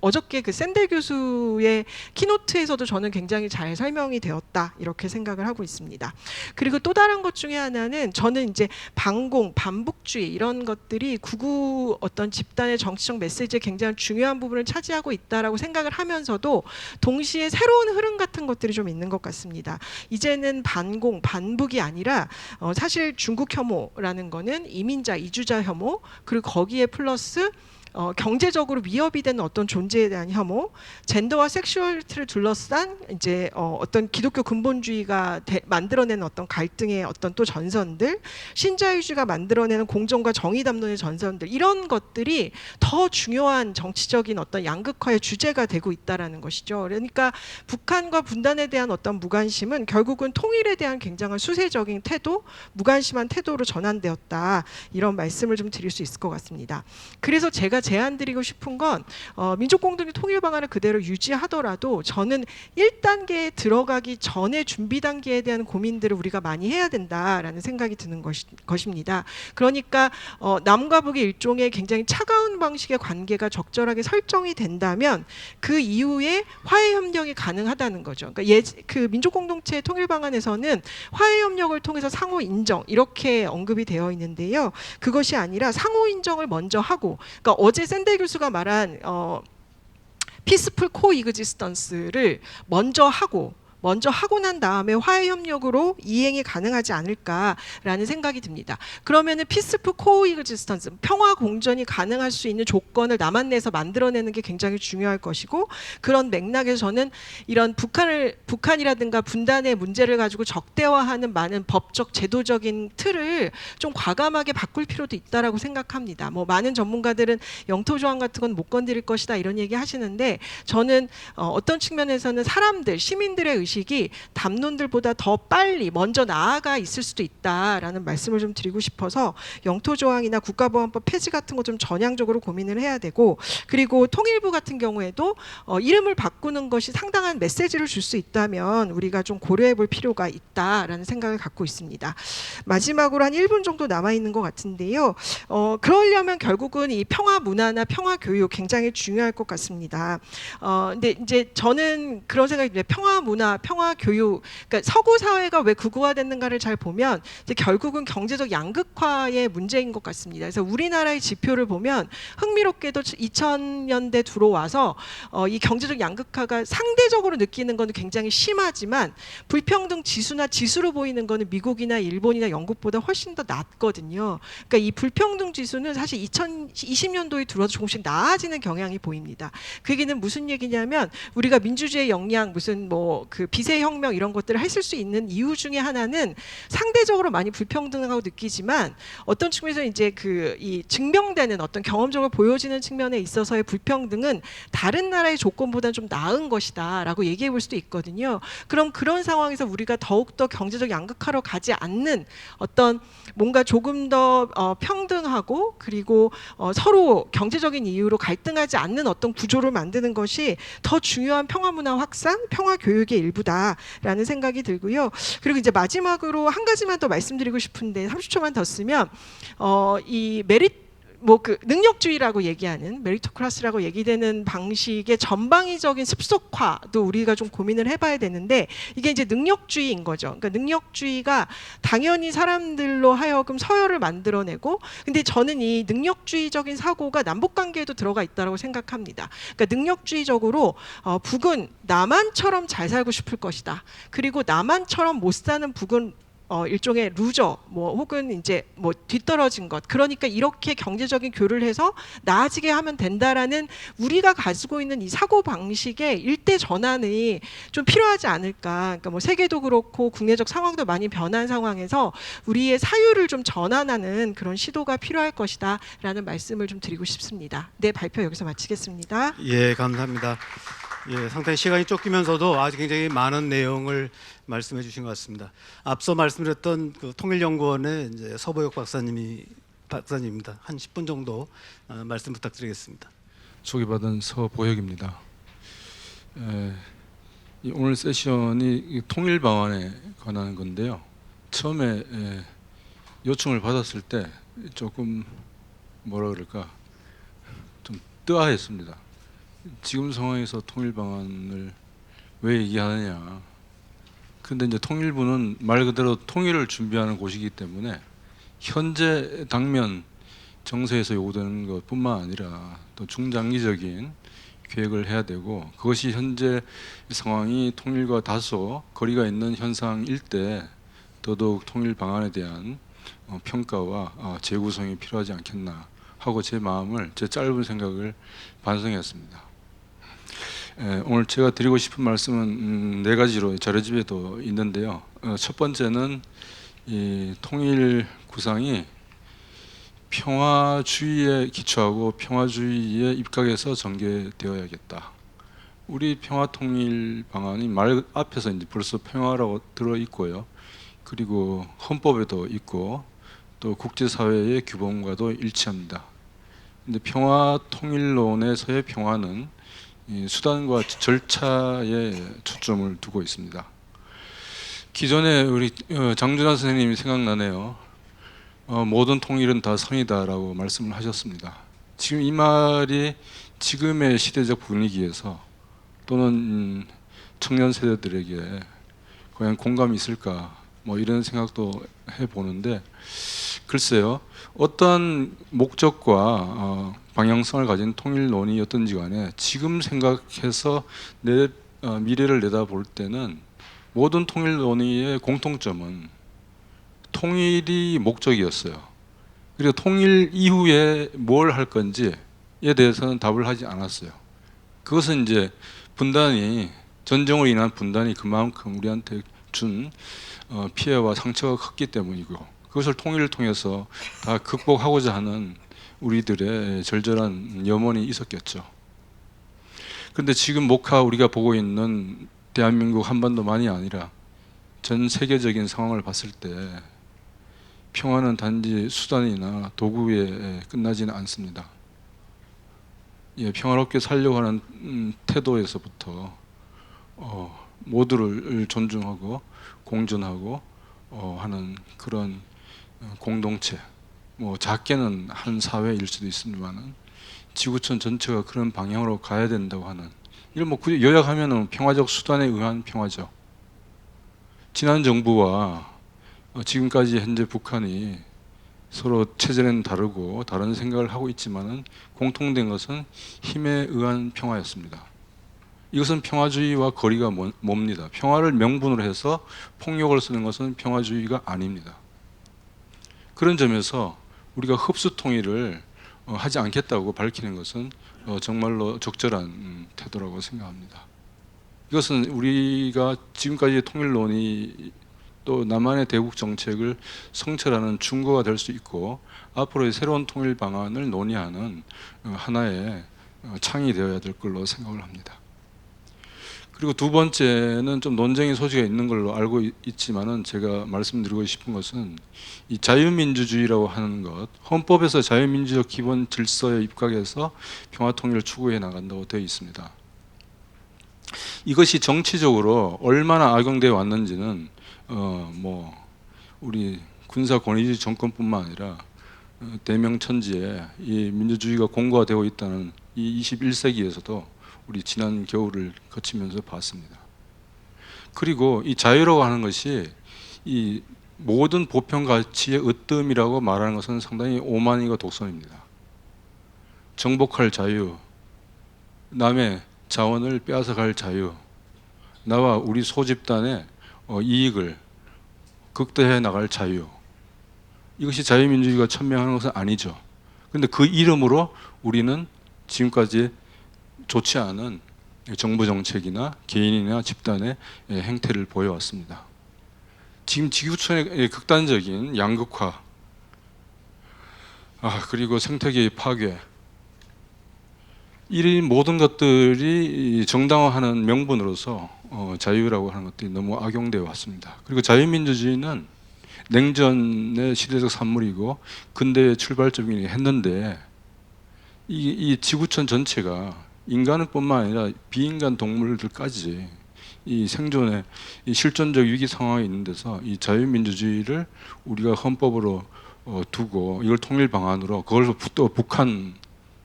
어저께 그 샌델 교수의 키노트에서도 저는 굉장히 잘 설명이 되었다 이렇게 생각을 하고 있습니다. 그리고 또 다른 것 중에 하나는 저는 이제 반공, 반복주의 이런 것들이 구구 어떤 집단의 정치적 메시지에 굉장히 중요한 부분을 차지하고 있다라고 생각을 하면서도 동시에 새로운 흐름 같은 것들이 좀 있는 것 같습니다. 이제는 반공, 반북이 아니라 사실 중국 혐오라는 거는 이민자, 이주자 혐오, 그리고 거기에 플러스 경제적으로 위협이 되는 어떤 존재에 대한 혐오, 젠더와 섹슈얼리티를 둘러싼 이제 어떤 기독교 근본주의가 만들어내는 어떤 갈등의 어떤 또 전선들, 신자유주의가 만들어내는 공정과 정의 담론의 전선들, 이런 것들이 더 중요한 정치적인 어떤 양극화의 주제가 되고 있다라는 것이죠. 그러니까 북한과 분단에 대한 어떤 무관심은 결국은 통일에 대한 굉장한 수세적인 태도, 무관심한 태도로 전환되었다. 이런 말씀을 좀 드릴 수 있을 것 같습니다. 그래서 제가 제안드리고 싶은 건 민족공동체 통일 방안을 그대로 유지하더라도 저는 1단계에 들어가기 전에 준비 단계에 대한 고민들을 우리가 많이 해야 된다라는 생각이 드는 것입니다. 그러니까 남과 북의 일종의 굉장히 차가운 방식의 관계가 적절하게 설정이 된다면 그 이후에 화해 협력이 가능하다는 거죠. 그러니까 그 민족공동체 통일 방안에서는 화해 협력을 통해서 상호 인정 이렇게 언급이 되어 있는데요. 그것이 아니라 상호 인정을 먼저 하고, 그러니까 어제 샌델 교수가 말한 피스풀 코이그지스턴스를 먼저 하고 난 다음에 화해 협력으로 이행이 가능하지 않을까라는 생각이 듭니다. 그러면은 피스풀 코이그지스턴스, 평화 공존이 가능할 수 있는 조건을 남한 내에서 만들어내는 게 굉장히 중요할 것이고, 그런 맥락에서 저는 이런 북한이라든가 분단의 문제를 가지고 적대화하는 많은 법적 제도적인 틀을 좀 과감하게 바꿀 필요도 있다라고 생각합니다. 뭐 많은 전문가들은 영토 조항 같은 건 못 건드릴 것이다 이런 얘기 하시는데, 저는 어떤 측면에서는 사람들, 시민들의 의식이 담론들보다 더 빨리 먼저 나아가 있을 수도 있다라는 말씀을 좀 드리고 싶어서 영토 조항이나 국가보안법 폐지 같은 거 좀 전향적으로 고민을 해야 되고, 그리고 통일부 같은 경우에도 이름을 바꾸는 것이 상당한 메시지를 줄 수 있다면 우리가 좀 고려해 볼 필요가 있다라는 생각을 갖고 있습니다. 마지막으로 한 1분 정도 남아 있는 것 같은데요. 그러려면 결국은 이 평화 문화나 평화 교육 굉장히 중요할 것 같습니다. 근데 이제 저는 그런 생각이 듭니다. 평화 문화, 평화 교육, 그러니까 서구 사회가 왜 극우화됐는가를 잘 보면 이제 결국은 경제적 양극화의 문제인 것 같습니다. 그래서 우리나라의 지표를 보면 흥미롭게도 2000년대 들어와서 이 경제적 양극화가 상대적으로 느끼는 것은 굉장히 심하지만 불평등 지수나 지수로 보이는 것은 미국이나 일본이나 영국보다 훨씬 더 낮거든요. 그러니까 이 불평등 지수는 사실 2020년도에 들어와서 조금씩 나아지는 경향이 보입니다. 그 얘기는 무슨 얘기냐면 우리가 민주주의 역량, 무슨 뭐 그 비세혁명 이런 것들을 했을 수 있는 이유 중에 하나는 상대적으로 많이 불평등하고 느끼지만 어떤 측면에서 이제 이 증명되는 어떤 경험적으로 보여지는 측면에 있어서의 불평등은 다른 나라의 조건보다는 좀 나은 것이다라고 얘기해 볼 수도 있거든요. 그럼 그런 상황에서 우리가 더욱더 경제적 양극화로 가지 않는 어떤 뭔가 조금 더 평등하고 그리고 서로 경제적인 이유로 갈등하지 않는 어떤 구조를 만드는 것이 더 중요한 평화 문화 확산, 평화 교육의 일부다라는 생각이 들고요. 그리고 이제 마지막으로 한 가지만 더 말씀드리고 싶은데 30초만 더 쓰면 이 능력주의라고 얘기하는 메리토크라시라고 얘기되는 방식의 전방위적인 습속화도 우리가 좀 고민을 해봐야 되는데, 이게 이제 능력주의인 거죠. 그러니까 능력주의가 당연히 사람들로 하여금 서열을 만들어내고, 근데 저는 이 능력주의적인 사고가 남북관계에도 들어가 있다고 생각합니다. 그러니까 능력주의적으로 북은 남한처럼 잘 살고 싶을 것이다. 그리고 남한처럼 못 사는 북은 일종의 루저 뭐 혹은 이제 뭐 뒤떨어진 것, 그러니까 이렇게 경제적인 교류를 해서 나아지게 하면 된다라는 우리가 가지고 있는 이 사고 방식의 일대 전환이 좀 필요하지 않을까. 그러니까 뭐 세계도 그렇고 국내적 상황도 많이 변한 상황에서 우리의 사유를 좀 전환하는 그런 시도가 필요할 것이다라는 말씀을 좀 드리고 싶습니다. 네, 발표 여기서 마치겠습니다. 예, 감사합니다. 예, 상당히 시간이 쫓기면서도 아주 굉장히 많은 내용을 말씀해 주신 것 같습니다. 앞서 말씀드렸던 그 통일연구원의 이제 서보혁 박사님입니다. 한 10분 정도 말씀 부탁드리겠습니다. 소개받은 서보혁입니다. 오늘 세션이 통일 방안에 관한 건데요. 처음에 요청을 받았을 때 조금 뭐라 그럴까 좀 뜨아했습니다. 지금 상황에서 통일 방안을 왜 얘기하느냐. 근데 이제 통일부는 말 그대로 통일을 준비하는 곳이기 때문에 현재 당면 정세에서 요구되는 것뿐만 아니라 또 중장기적인 계획을 해야 되고, 그것이 현재 상황이 통일과 다소 거리가 있는 현상일 때 더더욱 통일 방안에 대한 평가와 재구성이 필요하지 않겠나 하고 제 마음을, 제 짧은 생각을 반성했습니다. 오늘 제가 드리고 싶은 말씀은 네 가지로 자료집에도 있는데요. 첫 번째는 이 통일 구상이 평화주의에 기초하고 평화주의의 입각에서 전개되어야겠다. 우리 평화통일 방안이 말 앞에서 이제 벌써 평화라고 들어 있고요. 그리고 헌법에도 있고 또 국제사회의 규범과도 일치합니다. 근데 평화통일론에서의 평화는 이 수단과 절차에 초점을 두고 있습니다. 기존에 우리 장준하 선생님이 생각나네요. 모든 통일은 다 선이다라고 말씀을 하셨습니다. 지금 이 말이 지금의 시대적 분위기에서 또는 청년 세대들에게 과연 공감이 있을까, 뭐 이런 생각도 해보는데, 글쎄요, 어떤 목적과 방향성을 가진 통일론이었든지 간에 지금 생각해서 내 미래를 내다볼 때는 모든 통일론의 공통점은 통일이 목적이었어요. 그리고 통일 이후에 뭘 할 건지에 대해서는 답을 하지 않았어요. 그것은 이제 분단이, 전쟁으로 인한 분단이 그만큼 우리한테 준 피해와 상처가 컸기 때문이고, 그것을 통일을 통해서 다 극복하고자 하는 우리들의 절절한 염원이 있었겠죠. 그런데 지금 목화 우리가 보고 있는 대한민국 한반도만이 아니라 전 세계적인 상황을 봤을 때 평화는 단지 수단이나 도구에 끝나지는 않습니다. 평화롭게 살려고 하는 태도에서부터 모두를 존중하고 공존하고 하는 그런 공동체, 뭐 작게는 한 사회일 수도 있습니다만 지구촌 전체가 그런 방향으로 가야 된다고 하는, 이걸 뭐 요약하면은 평화적 수단에 의한 평화죠. 지난 정부와 지금까지 현재 북한이 서로 체제는 다르고 다른 생각을 하고 있지만은 공통된 것은 힘에 의한 평화였습니다. 이것은 평화주의와 거리가 멉니다. 평화를 명분으로 해서 폭력을 쓰는 것은 평화주의가 아닙니다. 그런 점에서 우리가 흡수 통일을 하지 않겠다고 밝히는 것은 정말로 적절한 태도라고 생각합니다. 이것은 우리가 지금까지의 통일론이 또 남한의 대국 정책을 성찰하는 준거가 될 수 있고, 앞으로의 새로운 통일 방안을 논의하는 하나의 창이 되어야 될 걸로 생각을 합니다. 그리고 두 번째는 좀 논쟁의 소지가 있는 걸로 알고 있지만은 제가 말씀드리고 싶은 것은 이 자유민주주의라고 하는 것, 헌법에서 자유민주적 기본 질서에 입각해서 평화통일을 추구해 나간다고 되어 있습니다. 이것이 정치적으로 얼마나 악용되어 왔는지는 뭐 우리 군사 권위주의 정권뿐만 아니라 대명천지에 이 민주주의가 공고화되어 있다는 이 21세기에서도 우리 지난 겨울을 거치면서 봤습니다. 그리고 이 자유라고 하는 것이 이 모든 보편 가치의 으뜸이라고 말하는 것은 상당히 오만이고 독선입니다. 정복할 자유, 남의 자원을 빼앗아갈 자유, 나와 우리 소집단의 이익을 극대해 나갈 자유. 이것이 자유민주주의가 천명하는 것은 아니죠. 그런데 그 이름으로 우리는 지금까지 좋지 않은 정부 정책이나 개인이나 집단의 행태를 보여왔습니다. 지금 지구촌의 극단적인 양극화, 그리고 생태계의 파괴, 이 모든 것들이 정당화하는 명분으로서 자유라고 하는 것들이 너무 악용되어 왔습니다. 그리고 자유민주주의는 냉전의 시대적 산물이고 근대의 출발점이긴 했는데 이 지구촌 전체가 인간은 뿐만 아니라 비인간 동물들까지 이 생존의 이 실존적 위기 상황에 있는 데서 이 자유민주주의를 우리가 헌법으로 두고 이걸 통일 방안으로 그걸 또 북한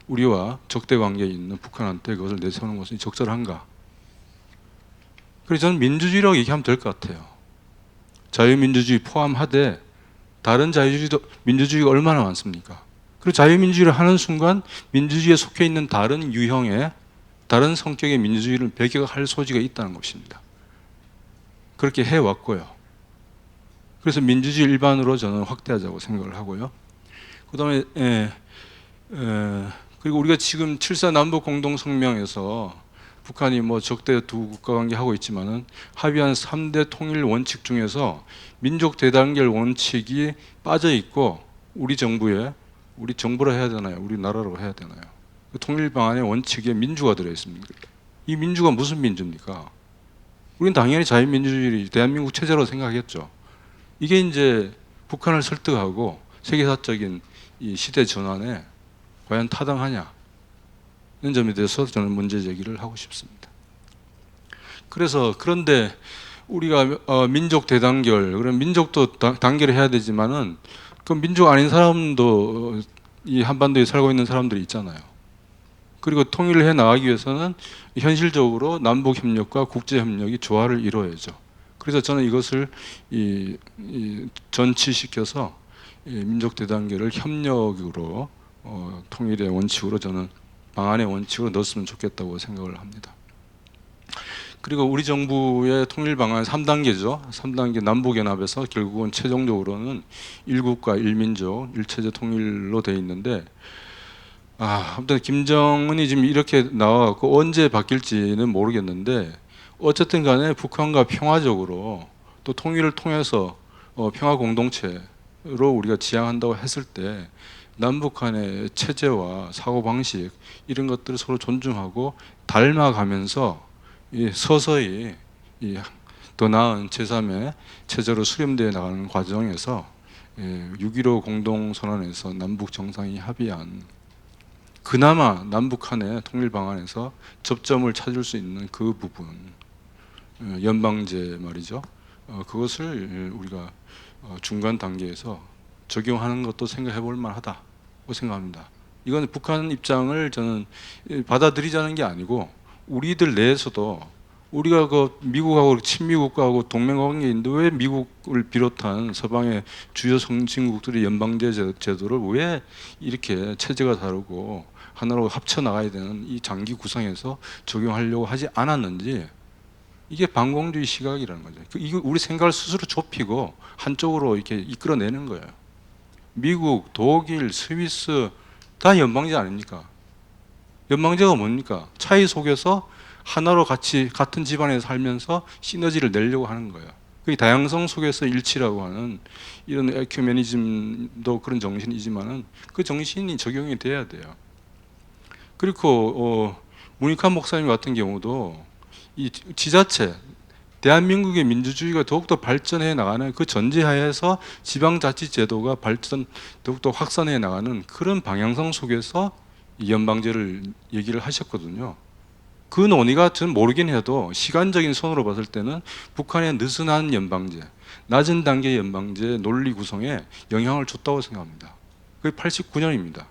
우리와 적대 관계에 있는 북한한테 그것을 내세우는 것은 적절한가? 그래서 저는 민주주의라고 얘기하면 될 것 같아요. 자유민주주의 포함하되 다른 자유주의도 민주주의가 얼마나 많습니까? 그리고 자유민주주의를 하는 순간 민주주의에 속해 있는 다른 유형의 다른 성격의 민주주의를 배격할 소지가 있다는 것입니다. 그렇게 해왔고요. 그래서 민주주의 일반으로 저는 확대하자고 생각을 하고요. 그다음에 그리고 우리가 지금 7.4 남북 공동성명에서 북한이 뭐 적대 두 국가 관계 하고 있지만은 합의한 3대 통일 원칙 중에서 민족 대단결 원칙이 빠져 있고 우리 정부로 해야 되나요? 우리 나라로 해야 되나요? 그 통일 방안의 원칙에 민주가 들어 있습니다. 이 민주가 무슨 민주입니까? 우리는 당연히 자유민주주의 대한민국 체제로 생각했죠. 이게 이제 북한을 설득하고 세계사적인 이 시대 전환에 과연 타당하냐? 는 점에 대해서 저는 문제 제기를 하고 싶습니다. 그런데 우리가 민족 대단결, 그럼 민족도 단결을 해야 되지만은 그 민족 아닌 사람도 이 한반도에 살고 있는 사람들이 있잖아요. 그리고 통일을 해 나가기 위해서는 현실적으로 남북 협력과 국제 협력이 조화를 이루어야죠. 그래서 저는 이것을 전치시켜서 민족 대단결을 협력으로 통일의 원칙으로 저는 방안의 원칙으로 넣었으면 좋겠다고 생각을 합니다. 그리고 우리 정부의 통일 방안 3단계죠. 3단계 남북연합에서 결국은 최종적으로는 1국가 1민족 1체제 통일로 되어 있는데 아무튼 김정은이 지금 이렇게 나와갖고 언제 바뀔지는 모르겠는데 어쨌든 간에 북한과 평화적으로 또 통일을 통해서 평화 공동체로 우리가 지향한다고 했을 때 남북 간의 체제와 사고방식 이런 것들을 서로 존중하고 닮아가면서 서서히 더 나은 제3의 체제로 수렴되어 나가는 과정에서 6.15 공동선언에서 남북 정상이 합의한 그나마 남북 간의 통일 방안에서 접점을 찾을 수 있는 그 부분 연방제 말이죠. 그것을 우리가 중간 단계에서 적용하는 것도 생각해 볼 만하다고 생각합니다. 이건 북한 입장을 저는 받아들이자는 게 아니고 우리들 내에서도 우리가 그 미국하고 친미국하고 동맹 관계인데 왜 미국을 비롯한 서방의 주요 선진국들이 연방제 제도를 왜 이렇게 체제가 다르고 하나로 합쳐 나가야 되는 이 장기 구성에서 적용하려고 하지 않았는지 이게 반공주의 시각이라는 거죠. 이거 우리 생각을 스스로 좁히고 한쪽으로 이렇게 이끌어내는 거예요. 미국, 독일, 스위스 다 연방제 아닙니까? 연방제가 뭡니까? 차이 속에서 하나로 같이 같은 집안에 살면서 시너지를 내려고 하는 거예요. 그 다양성 속에서 일치라고 하는 이런 에큐메니즘도 그런 정신이지만은 그 정신이 적용이 돼야 돼요. 그리고 문익환 목사님 같은 경우도 이 지자체 대한민국의 민주주의가 더욱더 발전해 나가는 그 전제하에서 지방자치제도가 더욱더 확산해 나가는 그런 방향성 속에서 연방제를 얘기를 하셨거든요. 그 논의가 저는 모르긴 해도 시간적인 선으로 봤을 때는 북한의 느슨한 연방제, 낮은 단계 연방제 논리 구성에 영향을 줬다고 생각합니다. 그게 89년입니다.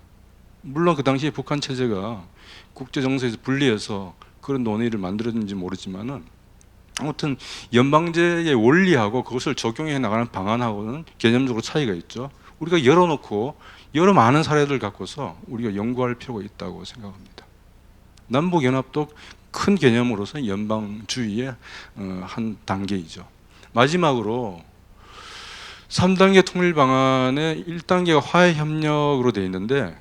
물론 그 당시에 북한 체제가 국제 정세에서 분리해서 그런 논의를 만들었는지 모르지만은 아무튼 연방제의 원리하고 그것을 적용해 나가는 방안하고는 개념적으로 차이가 있죠. 우리가 열어놓고 여러 많은 사례들 갖고서 우리가 연구할 필요가 있다고 생각합니다. 남북연합도 큰 개념으로서 연방주의의 한 단계이죠. 마지막으로 3단계 통일 방안의 1단계가 화해 협력으로 되어 있는데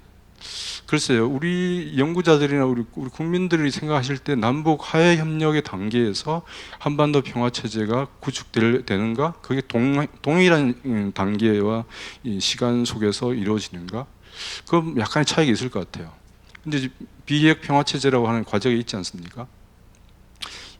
글쎄요, 우리 연구자들이나 우리 국민들이 생각하실 때 남북 화해 협력의 단계에서 한반도 평화 체제가 구축되는가? 그게 동일한 단계와 이 시간 속에서 이루어지는가? 그럼 약간의 차이가 있을 것 같아요. 근데 비핵 평화 체제라고 하는 과정이 있지 않습니까?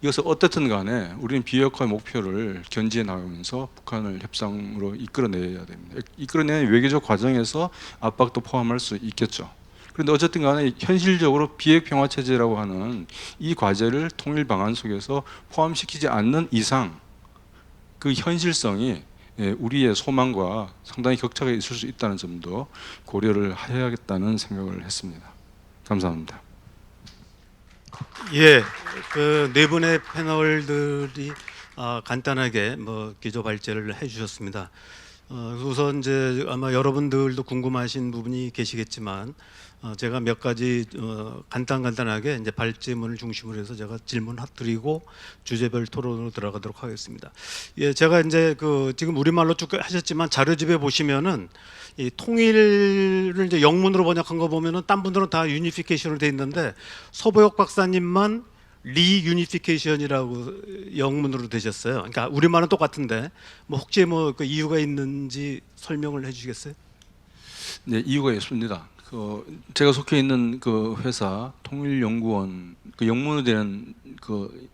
이것을 어떻든 간에 우리는 비핵화 목표를 견지해 나가면서 북한을 협상으로 이끌어내야 됩니다. 이끌어내는 외교적 과정에서 압박도 포함할 수 있겠죠. 그런데 어쨌든 간에 현실적으로 비핵 평화 체제라고 하는 이 과제를 통일 방안 속에서 포함시키지 않는 이상 그 현실성이 우리의 소망과 상당히 격차가 있을 수 있다는 점도 고려를 해야겠다는 생각을 했습니다. 감사합니다. 예, 그 네 분의 패널들이 간단하게 뭐 기조 발제를 해주셨습니다. 우선 이제 아마 여러분들도 궁금하신 부분이 계시겠지만 제가 몇 가지 간단하게 이제 발제문을 중심으로 해서 제가 질문 드리고 주제별 토론으로 들어가도록 하겠습니다. 예, 제가 이제 그 지금 우리말로 쭉 하셨지만 자료집에 보시면은 이 통일을 이제 영문으로 번역한 거 보면은 딴 분들은 다 유니피케이션으로 돼 있는데 서보혁 박사님만 리유니피케이션이라고 영문으로 되셨어요. 그러니까 우리말은 똑같은데 뭐 혹시 뭐 그 이유가 있는지 설명을 해주시겠어요? 네, 이유가 있습니다. 제가 속해 있는 그 회사 통일연구원 그 영문으로 되는 그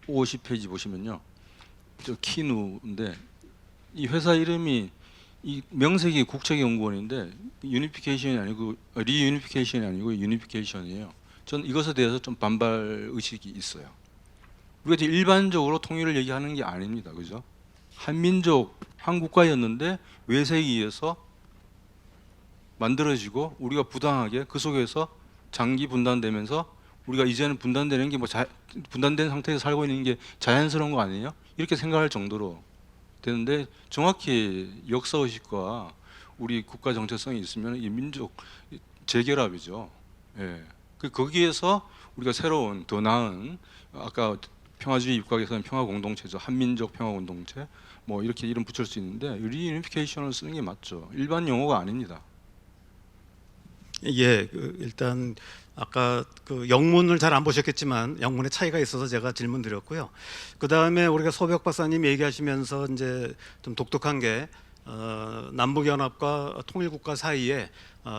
50페이지 보시면요, 저 키누인데 이 회사 이름이 이 명색이 국책연구원인데 유니피케이션이 아니고 리유니피케이션이 아니고 유니피케이션이에요. 저는 이것에 대해서 좀 반발 의식이 있어요. 우리가 일반적으로 통일을 얘기하는 게 아닙니다, 그죠? 한민족, 한 국가였는데 외세에 의해서 만들어지고 우리가 부당하게 그 속에서 장기 분단되면서 우리가 이제는 분단되는 게 뭐 분단된 상태에서 살고 있는 게 자연스러운 거 아니에요? 이렇게 생각할 정도로 되는데 정확히 역사 의식과 우리 국가 정체성이 있으면 이 민족 재결합이죠. 예. 거기에서 우리가 새로운 더 나은 아까 평화주의 입각에서는 평화 공동체죠. 한민족 평화 공동체 뭐 이렇게 이름 붙일 수 있는데 리유니피케이션을 쓰는 게 맞죠. 일반 용어가 아닙니다. 예, 일단 아까 그 영문을 잘 안 보셨겠지만 영문의 차이가 있어서 제가 질문 드렸고요. 그 다음에 우리가 서벽 박사님 얘기하시면서 이제 좀 독특한 게 남북연합과 통일국가 사이에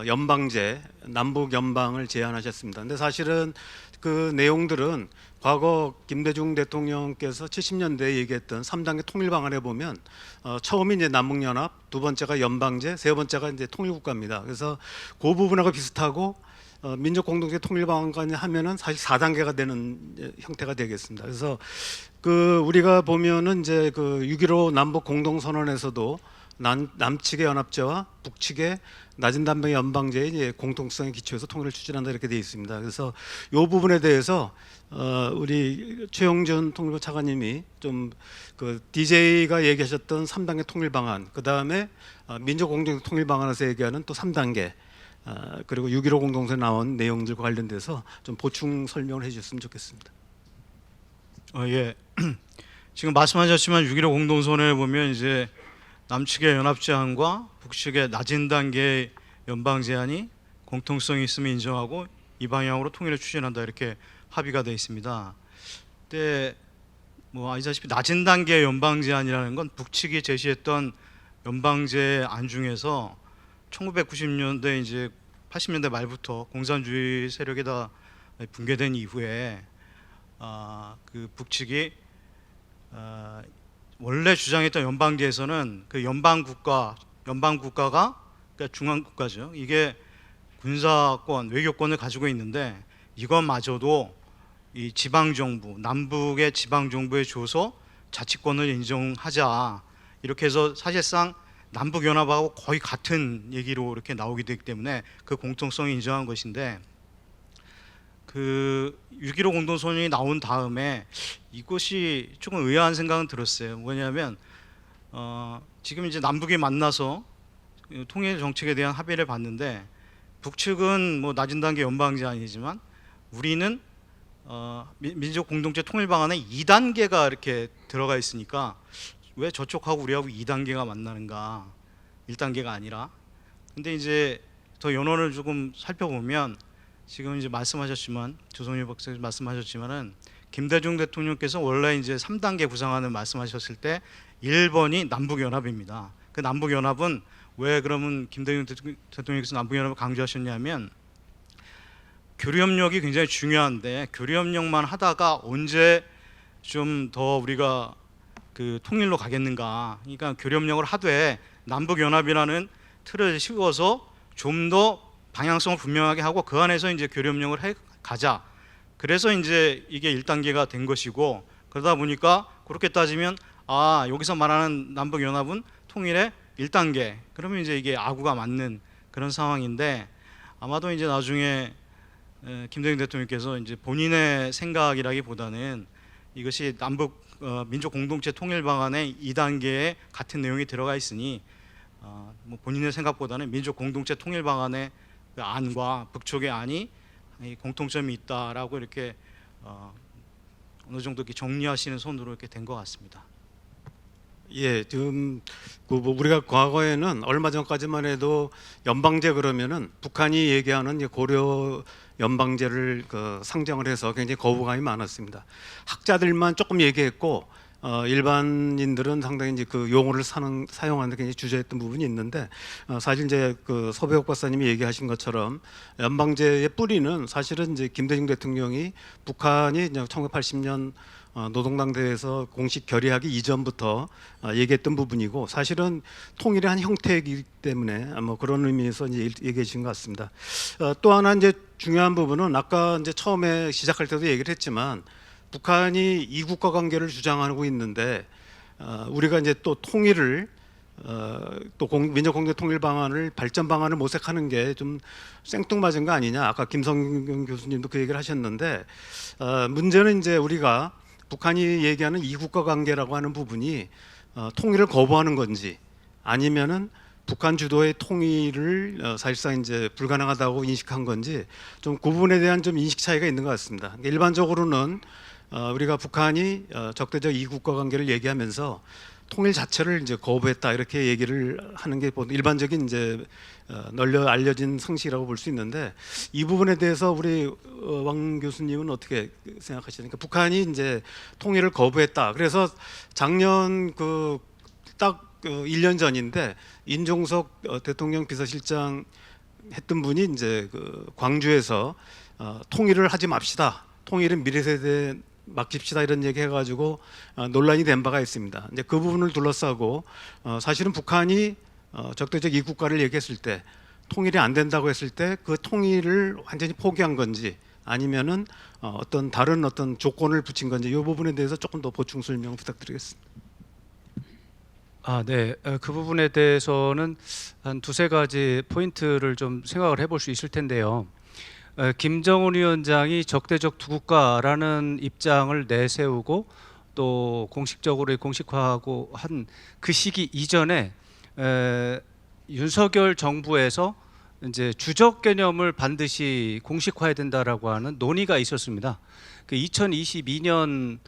연방제, 남북 연방을 제안하셨습니다. 근데 사실은 그 내용들은 과거 김대중 대통령께서 70년대에 얘기했던 3단계 통일 방안에 보면 처음이 이제 남북연합, 두 번째가 연방제, 세 번째가 이제 통일국가입니다. 그래서 그 부분하고 비슷하고 민족 공동체 통일 방안까지 하면은 사실 4단계가 되는 형태가 되겠습니다. 그래서 그 우리가 보면은 이제 그 6.15 남북 공동 선언에서도 남측의 연합제와 북측의 낮은 담배 연방제의 이제 공통성에 기초해서 통일을 추진한다 이렇게 되어 있습니다. 그래서 이 부분에 대해서 우리 최용준 통일부 차관님이 좀 그 DJ가 얘기하셨던 3단계 통일 방안, 그 다음에 민족 공동 통일 방안에서 얘기하는 또 3단계, 그리고 6.15 공동선에 나온 내용들과 관련돼서 좀 보충 설명을 해주셨으면 좋겠습니다. 예. 지금 말씀하셨지만 6.15 공동선언에 보면 이제 남측의 연합 제안과 북측의 낮은 단계의 연방 제안이 공통성이 있음을 인정하고 이 방향으로 통일을 추진한다 이렇게 합의가 되어 있습니다. 근데 뭐 아시다시피 낮은 단계의 연방 제안이라는 건 북측이 제시했던 연방제 안 중에서 1990년대 이제 80년대 말부터 공산주의 세력이 다 붕괴된 이후에 그 북측이 원래 주장했던 연방제에서는 그 연방 국가가 그러니까 중앙 국가죠. 이게 군사권, 외교권을 가지고 있는데 이것마저도 이 지방 정부, 남북의 지방 정부에 줘서 자치권을 인정하자 이렇게 해서 사실상 남북 연합하고 거의 같은 얘기로 이렇게 나오게 되기 때문에 그 공통성을 인정한 것인데 그 6.15 공동선언이 나온 다음에 이것이 조금 의아한 생각은 들었어요. 뭐냐면 지금 이제 남북이 만나서 통일 정책에 대한 합의를 봤는데 북측은 뭐 낮은 단계 연방 제안이지만 우리는 민족 공동체 통일 방안에 2단계가 이렇게 들어가 있으니까 왜 저쪽하고 우리하고 2단계가 만나는가, 1단계가 아니라. 근데 이제 더 연원을 조금 살펴보면 지금 이제 말씀하셨지만, 조성유 박사님 말씀하셨지만은 김대중 대통령께서 원래 이제 3단계 구상안을 말씀하셨을 때 1번이 남북연합입니다. 그 남북연합은 왜 그러면 김대중 대통령께서 남북연합을 강조하셨냐면, 교류협력이 굉장히 중요한데 교류협력만 하다가 언제 좀 더 우리가 그 통일로 가겠는가. 그러니까 교류협력을 하되 남북연합이라는 틀을 씌워서 좀 더 방향성을 분명하게 하고 그 안에서 이제 교류협력을 해 가자. 그래서 이제 이게 1단계가 된 것이고, 그러다 보니까 그렇게 따지면 여기서 말하는 남북연합은 통일의 1단계. 그러면 이제 이게 아구가 맞는 그런 상황인데, 아마도 이제 나중에 김대중 대통령께서 이제 본인의 생각이라기보다는 이것이 남북 민족 공동체 통일 방안의 2단계에 같은 내용이 들어가 있으니 뭐 본인의 생각보다는 민족 공동체 통일 방안의 그 안과 북쪽의 안이 공통점이 있다라고 이렇게 어느 정도 이렇게 정리하시는 손으로 이렇게 된 것 같습니다. 예, 지금 뭐 우리가 과거에는 얼마 전까지만 해도 연방제 그러면은 북한이 얘기하는 이제 고려 연방제를 상정을 해서 굉장히 거부감이 많았습니다. 학자들만 조금 얘기했고 일반인들은 상당히 이제 그 용어를 사용하는데 굉장히 주저했던 부분이 있는데, 사실 이제 그 서배옥 박사님이 얘기하신 것처럼 연방제의 뿌리는 사실은 이제 김대중 대통령이 북한이 1980년 노동당 대회에서 공식 결의하기 이전부터 얘기했던 부분이고, 사실은 통일의 한 형태이기 때문에 뭐 그런 의미에서 이제 얘기해 주신 것 같습니다. 또 하나 이제 중요한 부분은 아까 이제 처음에 시작할 때도 얘기를 했지만, 북한이 이국가 관계를 주장하고 있는데 우리가 이제 또 통일을 또 민족공동 통일 방안을 발전 방안을 모색하는 게 좀 생뚱맞은 거 아니냐. 아까 김성경 교수님도 그 얘기를 하셨는데, 문제는 이제 우리가 북한이 얘기하는 이국가 관계라고 하는 부분이 통일을 거부하는 건지, 아니면은 북한 주도의 통일을 사실상 이제 불가능하다고 인식한 건지, 좀 그 부분에 대한 좀 인식 차이가 있는 것 같습니다. 일반적으로는 우리가 북한이 적대적 이국가 관계를 얘기하면서 통일 자체를 이제 거부했다 이렇게 얘기를 하는 게 일반적인 이제 널려 알려진 상식이라고 볼 수 있는데, 이 부분에 대해서 우리 왕 교수님은 어떻게 생각하십니까? 북한이 이제 통일을 거부했다. 그래서 작년 딱 1년 전인데 인종석 대통령 비서실장 했던 분이 이제 광주에서 통일을 하지 맙시다. 통일은 미래 세대에 맡깁시다 이런 얘기 해가지고 논란이 된 바가 있습니다. 이제 그 부분을 둘러싸고 사실은 북한이 적대적 이국가를 얘기했을 때, 통일이 안 된다고 했을 때 그 통일을 완전히 포기한 건지, 아니면은 어떤 다른 어떤 조건을 붙인 건지, 이 부분에 대해서 조금 더 보충 설명 부탁드리겠습니다. 네. 그 부분에 대해서는 한 두세 가지 포인트를 좀 생각을 해볼 수 있을 텐데요. 김정은 위원장이 적대적 두 국가라는 입장을 내세우고 또 공식적으로 공식화하고 한 그 시기 이전에 윤석열 정부에서 이제 주적 개념을 반드시 공식화해야 된다라고 하는 논의가 있었습니다. 그 2022년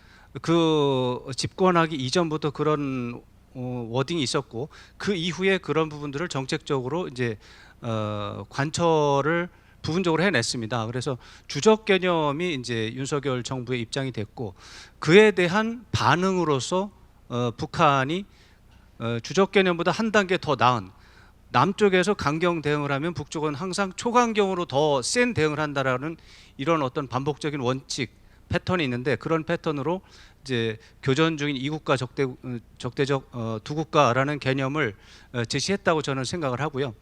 그 집권하기 이전부터 그런 워딩이 있었고, 그 이후에 그런 부분들을 정책적으로 이제 관철을 부분적으로 해냈습니다. 그래서 주적 개념이 이제 윤석열 정부의 입장이 됐고, 그에 대한 반응으로서 북한이 주적 개념보다 한 단계 더 나은, 남쪽에서 강경 대응을 하면 북쪽은 항상 초강경으로 더 센 대응을 한다라는 이런 어떤 반복적인 원칙 패턴이 있는데, 그런 패턴으로 이제 교전 중인 이국가 적대적 두 국가라는 개념을 제시했다고 저는 생각을 하고요.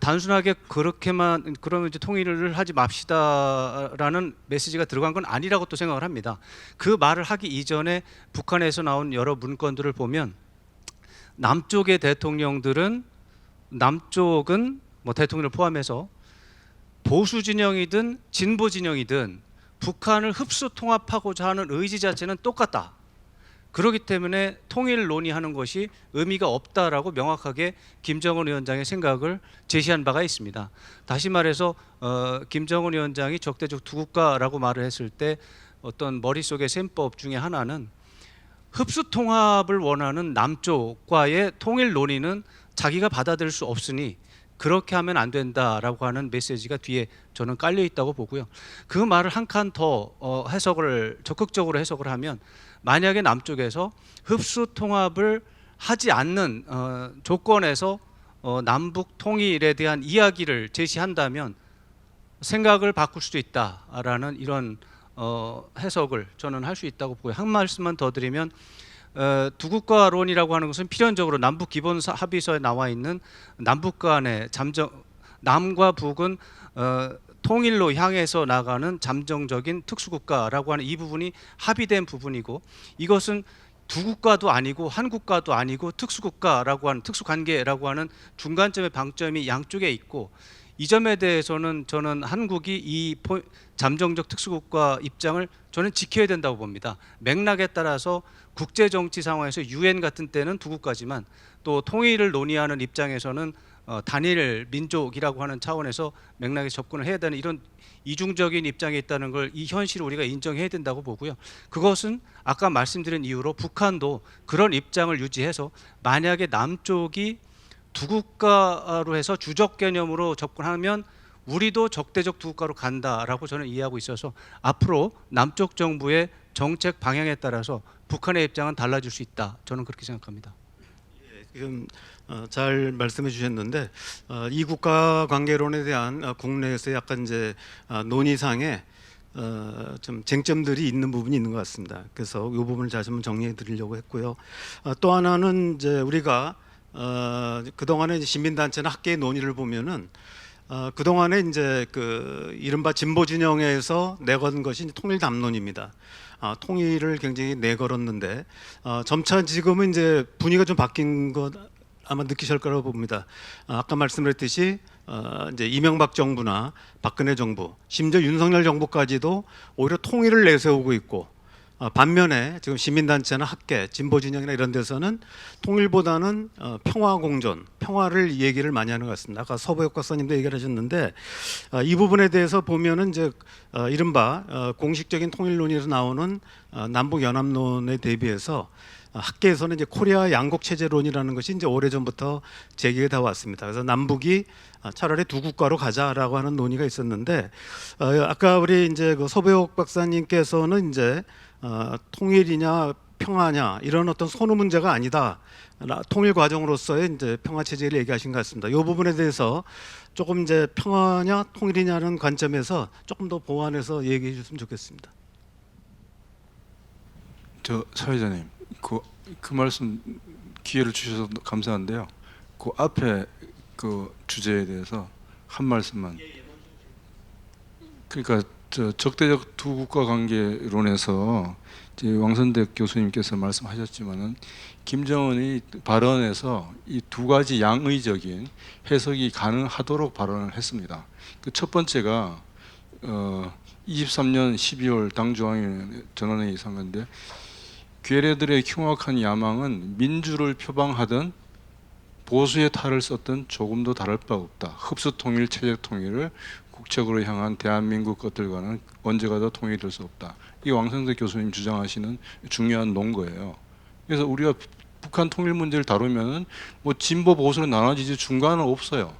단순하게 그렇게만 그러면 이제 통일을 하지 맙시다라는 메시지가 들어간 건 아니라고 또 생각을 합니다. 그 말을 하기 이전에 북한에서 나온 여러 문건들을 보면, 남쪽의 대통령들은, 남쪽은 뭐 대통령을 포함해서 보수 진영이든 진보 진영이든 북한을 흡수 통합하고자 하는 의지 자체는 똑같다. 그렇기 때문에 통일 논의하는 것이 의미가 없다라고 명확하게 김정은 위원장의 생각을 제시한 바가 있습니다. 다시 말해서 김정은 위원장이 적대적 두 국가라고 말을 했을 때 어떤 머릿속의 셈법 중에 하나는 흡수 통합을 원하는 남쪽과의 통일 논의는 자기가 받아들일 수 없으니 그렇게 하면 안 된다라고 하는 메시지가 뒤에 저는 깔려 있다고 보고요. 그 말을 한 칸 더 적극적으로 해석을 하면, 만약에 남쪽에서 흡수 통합을 하지 않는 조건에서 남북 통일에 대한 이야기를 제시한다면 생각을 바꿀 수도 있다라는 이런 해석을 저는 할 수 있다고 보고요. 한 말씀만 더 드리면, 두 국가론이라고 하는 것은 필연적으로 남북 기본 합의서에 나와 있는 남북 간의 남과 북은 통일로 향해서 나가는 잠정적인 특수국가라고 하는 이 부분이 합의된 부분이고, 이것은 두 국가도 아니고 한 국가도 아니고 특수국가라고 하는, 특수관계라고 하는 중간점의 방점이 양쪽에 있고, 이 점에 대해서는 저는 한국이 이 잠정적 특수국가 입장을 저는 지켜야 된다고 봅니다. 맥락에 따라서 국제정치 상황에서 UN 같은 때는 두 국가지만, 또 통일을 논의하는 입장에서는 단일 민족이라고 하는 차원에서 맥락에 접근을 해야 되는 이런 이중적인 입장에 있다는 걸, 이 현실을 우리가 인정해야 된다고 보고요. 그것은 아까 말씀드린 이유로 북한도 그런 입장을 유지해서, 만약에 남쪽이 두 국가로 해서 주적 개념으로 접근하면 우리도 적대적 두 국가로 간다라고 저는 이해하고 있어서, 앞으로 남쪽 정부의 정책 방향에 따라서 북한의 입장은 달라질 수 있다, 저는 그렇게 생각합니다. 지금 잘 말씀해 주셨는데, 이 국가 관계론에 대한 국내에서 약간 이제 논의상에 좀 쟁점들이 있는 부분이 있는 것 같습니다. 그래서 이 부분을 다시 한번 정리해 드리려고 했고요. 또 하나는 이제 우리가 그동안에 시민단체나 학계의 논의를 보면은 그동안에 이제 그 이른바 진보 진영에서 내건 것이 통일 담론입니다. 통일을 굉장히 내걸었는데, 점차 지금은 이제 분위기가 좀 바뀐 것 아마 느끼실 거라고 봅니다. 아까 말씀드렸듯이 이제 이명박 정부나 박근혜 정부, 심지어 윤석열 정부까지도 오히려 통일을 내세우고 있고, 반면에 지금 시민단체나 학계, 진보진영이나 이런 데서는 통일보다는 평화 공존, 평화를 얘기를 많이 하는 것 같습니다. 아까 서보혁 박사님도 얘기를 하셨는데, 이 부분에 대해서 보면은 이제 이른바 공식적인 통일 논의에서 나오는 남북 연합론에 대비해서 학계에서는 이제 코리아 양국 체제론이라는 것이 이제 오래전부터 제기가 다 왔습니다. 그래서 남북이 차라리 두 국가로 가자라고 하는 논의가 있었는데, 아까 우리 이제 그 서보혁 박사님께서는 이제 통일이냐 평화냐 이런 어떤 선호 문제가 아니다, 통일 과정으로서의 이제 평화 체제를 얘기하신 것 같습니다. 이 부분에 대해서 조금 이제 평화냐 통일이냐는 관점에서 조금 더 보완해서 얘기해 주셨으면 좋겠습니다. 저 사회자님, 그 말씀 기회를 주셔서 감사한데요. 그 앞에 그 주제에 대해서 한 말씀만. 그러니까 저 적대적 두 국가 관계론에서 이제 왕선택 교수님께서 말씀하셨지만은, 김정은이 발언에서 이 두 가지 양의적인 해석이 가능하도록 발언을 했습니다. 그 첫 번째가 23년 12월 당중앙위 전원회의 선거인데, 괴뢰들의 흉악한 야망은 민주를 표방하던 보수의 탈을 썼던 조금도 다를 바 없다. 흡수 통일, 체제 통일을 국적으로 향한 대한민국 것들과는 언제 가도 통일될 수 없다. 이게 왕선택 교수님 주장하시는 중요한 논거예요. 그래서 우리가 북한 통일 문제를 다루면은 뭐 진보 보수로 나눠지지 중간은 없어요,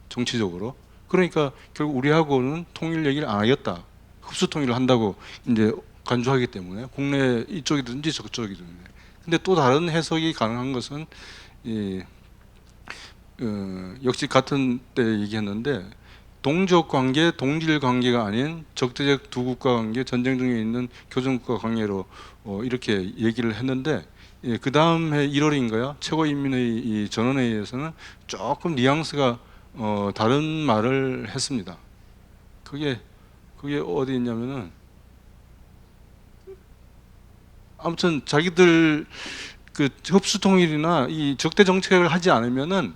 정치적으로. 그러니까 결국 우리하고는 통일 얘기를 안 하겠다, 흡수 통일을 한다고 이제 간주하기 때문에, 국내 이쪽이든지 저쪽이든지. 근데 또 다른 해석이 가능한 것은 역시 같은 때 얘기했는데, 동족 관계, 동질 관계가 아닌 적대적 두 국가 관계, 전쟁 중에 있는 교전국가 관계로 이렇게 얘기를 했는데, 그 다음 해 1월인가요? 최고인민회의 이 전원회의에서는 조금 뉘앙스가 다른 말을 했습니다. 그게 어디 있냐면은, 아무튼 자기들 그 흡수 통일이나 이 적대 정책을 하지 않으면은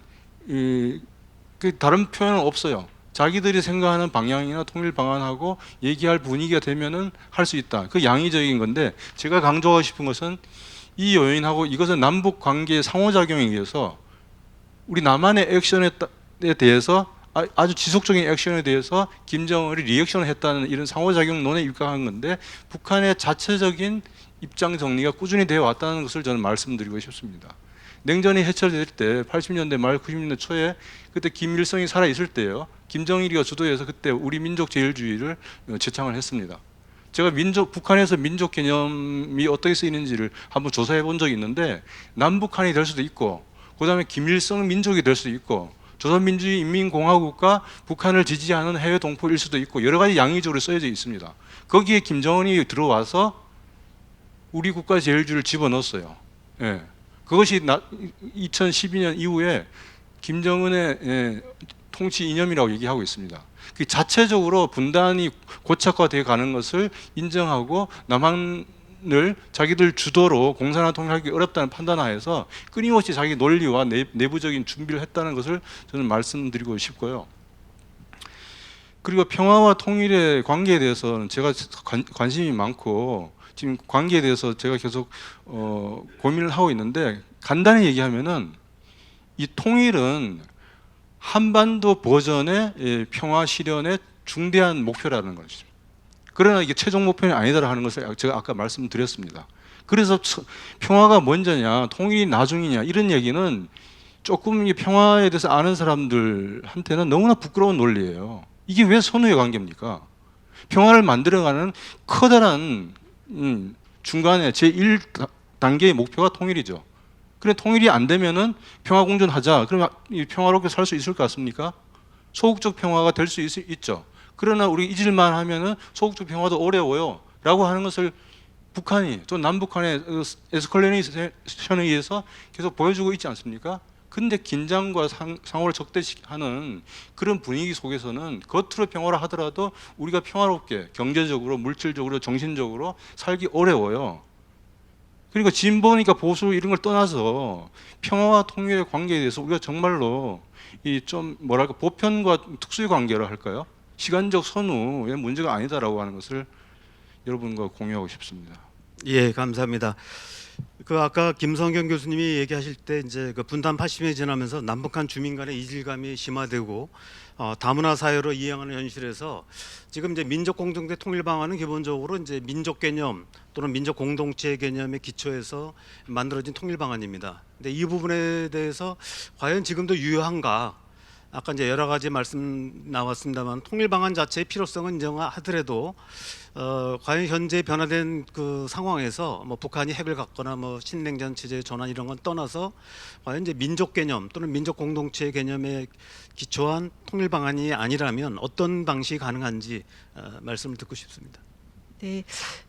그 다른 표현은 없어요. 자기들이 생각하는 방향이나 통일 방안하고 얘기할 분위기가 되면은 할 수 있다. 그 양의적인 건데, 제가 강조하고 싶은 것은 이 요인하고, 이것은 남북 관계의 상호작용에 의해서 우리 남한의 액션에 대해서, 아주 지속적인 액션에 대해서 김정은이 리액션을 했다는 이런 상호작용론에 입각한 건데, 북한의 자체적인 입장 정리가 꾸준히 되어 왔다는 것을 저는 말씀드리고 싶습니다. 냉전이 해체될 때 80년대 말 90년대 초에 그때 김일성이 살아 있을 때요. 김정일이가 주도해서 그때 우리 민족 제일주의를 제창을 했습니다. 제가 북한에서 민족 개념이 어떻게 쓰이는지를 한번 조사해 본 적이 있는데 남북한이 될 수도 있고 그다음에 김일성 민족이 될 수도 있고 조선민주주의 인민공화국과 북한을 지지하는 해외 동포일 수도 있고 여러 가지 양의적으로 쓰여져 있습니다. 거기에 김정은이 들어와서 우리 국가 제일주의를 집어넣었어요. 예. 그것이 2012년 이후에 김정은의 통치 이념이라고 얘기하고 있습니다. 그 자체적으로 분단이 고착화되어 가는 것을 인정하고 남한을 자기들 주도로 공산화 통일하기 어렵다는 판단하에서 끊임없이 자기 논리와 내부적인 준비를 했다는 것을 저는 말씀드리고 싶고요. 그리고 평화와 통일의 관계에 대해서는 제가 관심이 많고 지금 관계에 대해서 제가 계속 고민을 하고 있는데 간단히 얘기하면은 이 통일은 한반도 버전의 평화 실현의 중대한 목표라는 것이죠. 그러나 이게 최종 목표는 아니다라고 하는 것을 제가 아까 말씀드렸습니다. 그래서 평화가 먼저냐 통일이 나중이냐 이런 얘기는 조금 이 평화에 대해서 아는 사람들한테는 너무나 부끄러운 논리예요. 이게 왜 선후의 관계입니까? 평화를 만들어가는 커다란 중간에 제1단계의 목표가 통일이죠. 그래 통일이 안 되면은 평화 공존하자. 그러면 평화롭게 살 수 있을 것 같습니까? 소극적 평화가 될 수 있죠. 그러나 우리 잊을만 하면은 소극적 평화도 어려워요. 라고 하는 것을 북한이 또 남북한의 에스컬레이션에 의해서 계속 보여주고 있지 않습니까? 근데 긴장과 상호를 적대시하는 그런 분위기 속에서는 겉으로 평화를 하더라도 우리가 평화롭게 경제적으로 물질적으로 정신적으로 살기 어려워요. 그리고 진보니까 보수 이런 걸 떠나서 평화와 통일의 관계에 대해서 우리가 정말로 이 좀 뭐랄까 보편과 특수의 관계라 할까요? 시간적 선후의 문제가 아니다라고 하는 것을 여러분과 공유하고 싶습니다. 예, 감사합니다. 그 아까 김성경 교수님이 얘기하실 때 이제 그 분단 80년이 지나면서 남북한 주민 간의 이질감이 심화되고 다문화 사회로 이행하는 현실에서 지금 이제 민족 공동체 통일 방안은 기본적으로 이제 민족 개념 또는 민족 공동체 개념에 기초해서 만들어진 통일 방안입니다. 근데 이 부분에 대해서 과연 지금도 유효한가? 아까 이제 여러 가지 말씀 나왔습니다만 통일 방안 자체의 필요성은 인정하더라도 과연 현재 변화된 그 상황에서 뭐 북한이 핵을 갖거나 뭐 신냉전 체제 전환 이런 건 떠나서 과연 이제 민족 개념 또는 민족 공동체 개념에 기초한 통일 방안이 아니라면 어떤 방식이 가능한지 말씀을 듣고 싶습니다. 네,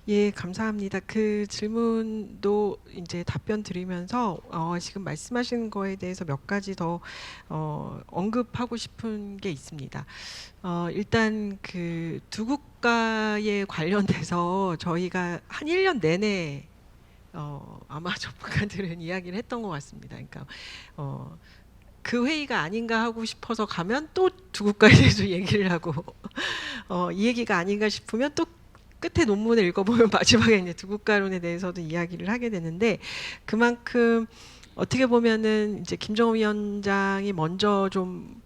예, 감사합니다. 그 질문도 이제 답변 드리면서 지금 말씀하신 거에 대해서 몇 가지 더 언급하고 싶은 게 있습니다. 일단 그 두 국가에 관련돼서 저희가 한 1년 내내 아마 전문가들은 이야기를 했던 것 같습니다. 그러니까 그 회의가 아닌가 하고 싶어서 가면 또 두 국가에 대해서 얘기를 하고 이 얘기가 아닌가 싶으면 또 끝에 논문을 읽어보면 마지막에 이제 두 국가론에 대해서도 이야기를 하게 되는데 그만큼 어떻게 보면은 이제 김정은 위원장이 먼저 좀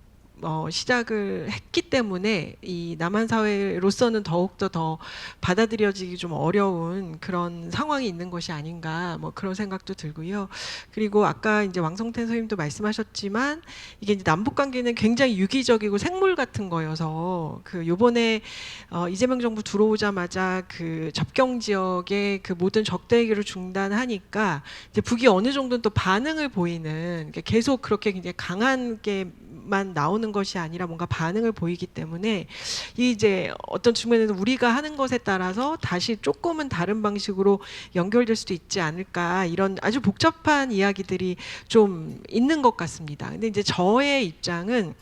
시작을 했기 때문에 이 남한 사회로서는 더욱더 더 받아들여지기 좀 어려운 그런 상황이 있는 것이 아닌가 뭐 그런 생각도 들고요. 그리고 아까 이제 왕성태 선생님도 말씀하셨지만 이게 이제 남북 관계는 굉장히 유기적이고 생물 같은 거여서 그 요번에 이재명 정부 들어오자마자 그 접경 지역의 그 모든 적대 행위를 중단하니까 이제 북이 어느 정도는 또 반응을 보이는 계속 그렇게 굉장히 강한 게만 나오는 것이 아니라 뭔가 반응을 보이기 때문에 이제 어떤 측면에서 우리가 하는 것에 따라서 다시 조금은 다른 방식으로 연결될 수도 있지 않을까 이런 아주 복잡한 이야기들이 좀 있는 것 같습니다. 근데 이제 저의 입장은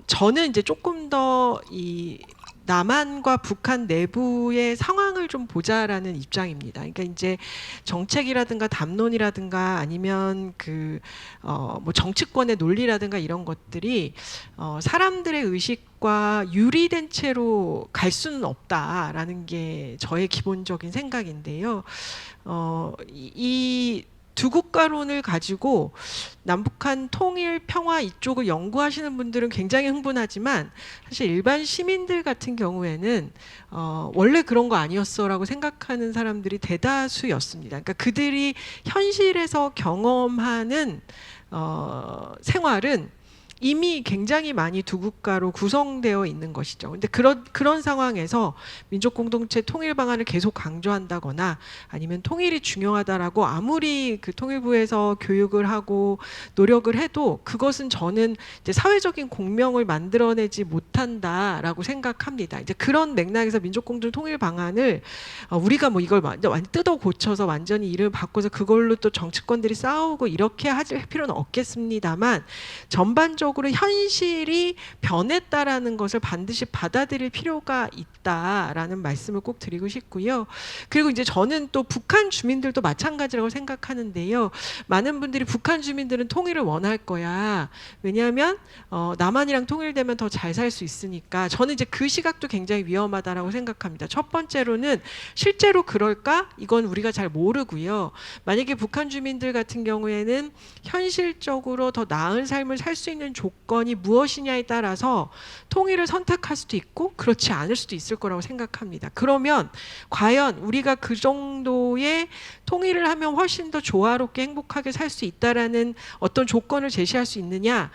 저는 이제 조금 더 이 남한과 북한 내부의 상황을 좀 보자라는 입장입니다. 그러니까 이제 정책이라든가 담론이라든가 아니면 그 뭐 정치권의 논리라든가 이런 것들이 사람들의 의식과 유리된 채로 갈 수는 없다라는 게 저의 기본적인 생각인데요. 이 두 국가론을 가지고 남북한 통일 평화 이쪽을 연구하시는 분들은 굉장히 흥분하지만 사실 일반 시민들 같은 경우에는 원래 그런 거 아니었어라고 생각하는 사람들이 대다수였습니다. 그러니까 그들이 현실에서 경험하는 생활은 이미 굉장히 많이 두 국가로 구성되어 있는 것이죠. 근데 그런 상황에서 민족 공동체 통일 방안을 계속 강조한다거나 아니면 통일이 중요하다라고 아무리 그 통일부에서 교육을 하고 노력을 해도 그것은 저는 이제 사회적인 공명을 만들어내지 못한다라고 생각합니다. 이제 그런 맥락에서 민족 공동 통일 방안을 우리가 뭐 이걸 완전 뜯어 고쳐서 완전히 이름을 바꿔서 그걸로 또 정치권들이 싸우고 이렇게 할 필요는 없겠습니다만 전반적으로 현실이 변했다라는 것을 반드시 받아들일 필요가 있다라는 말씀을 꼭 드리고 싶고요. 그리고 이제 저는 또 북한 주민들도 마찬가지라고 생각하는데요. 많은 분들이 북한 주민들은 통일을 원할 거야. 왜냐하면 남한이랑 통일되면 더 잘 살 수 있으니까. 저는 이제 그 시각도 굉장히 위험하다라고 생각합니다. 첫 번째로는 실제로 그럴까? 이건 우리가 잘 모르고요. 만약에 북한 주민들 같은 경우에는 현실적으로 더 나은 삶을 살 수 있는 조건이 무엇이냐에 따라서 통일을 선택할 수도 있고 그렇지 않을 수도 있을 거라고 생각합니다. 그러면 과연 우리가 그 정도의 통일을 하면 훨씬 더 조화롭게 행복하게 살 수 있다라는 어떤 조건을 제시할 수 있느냐?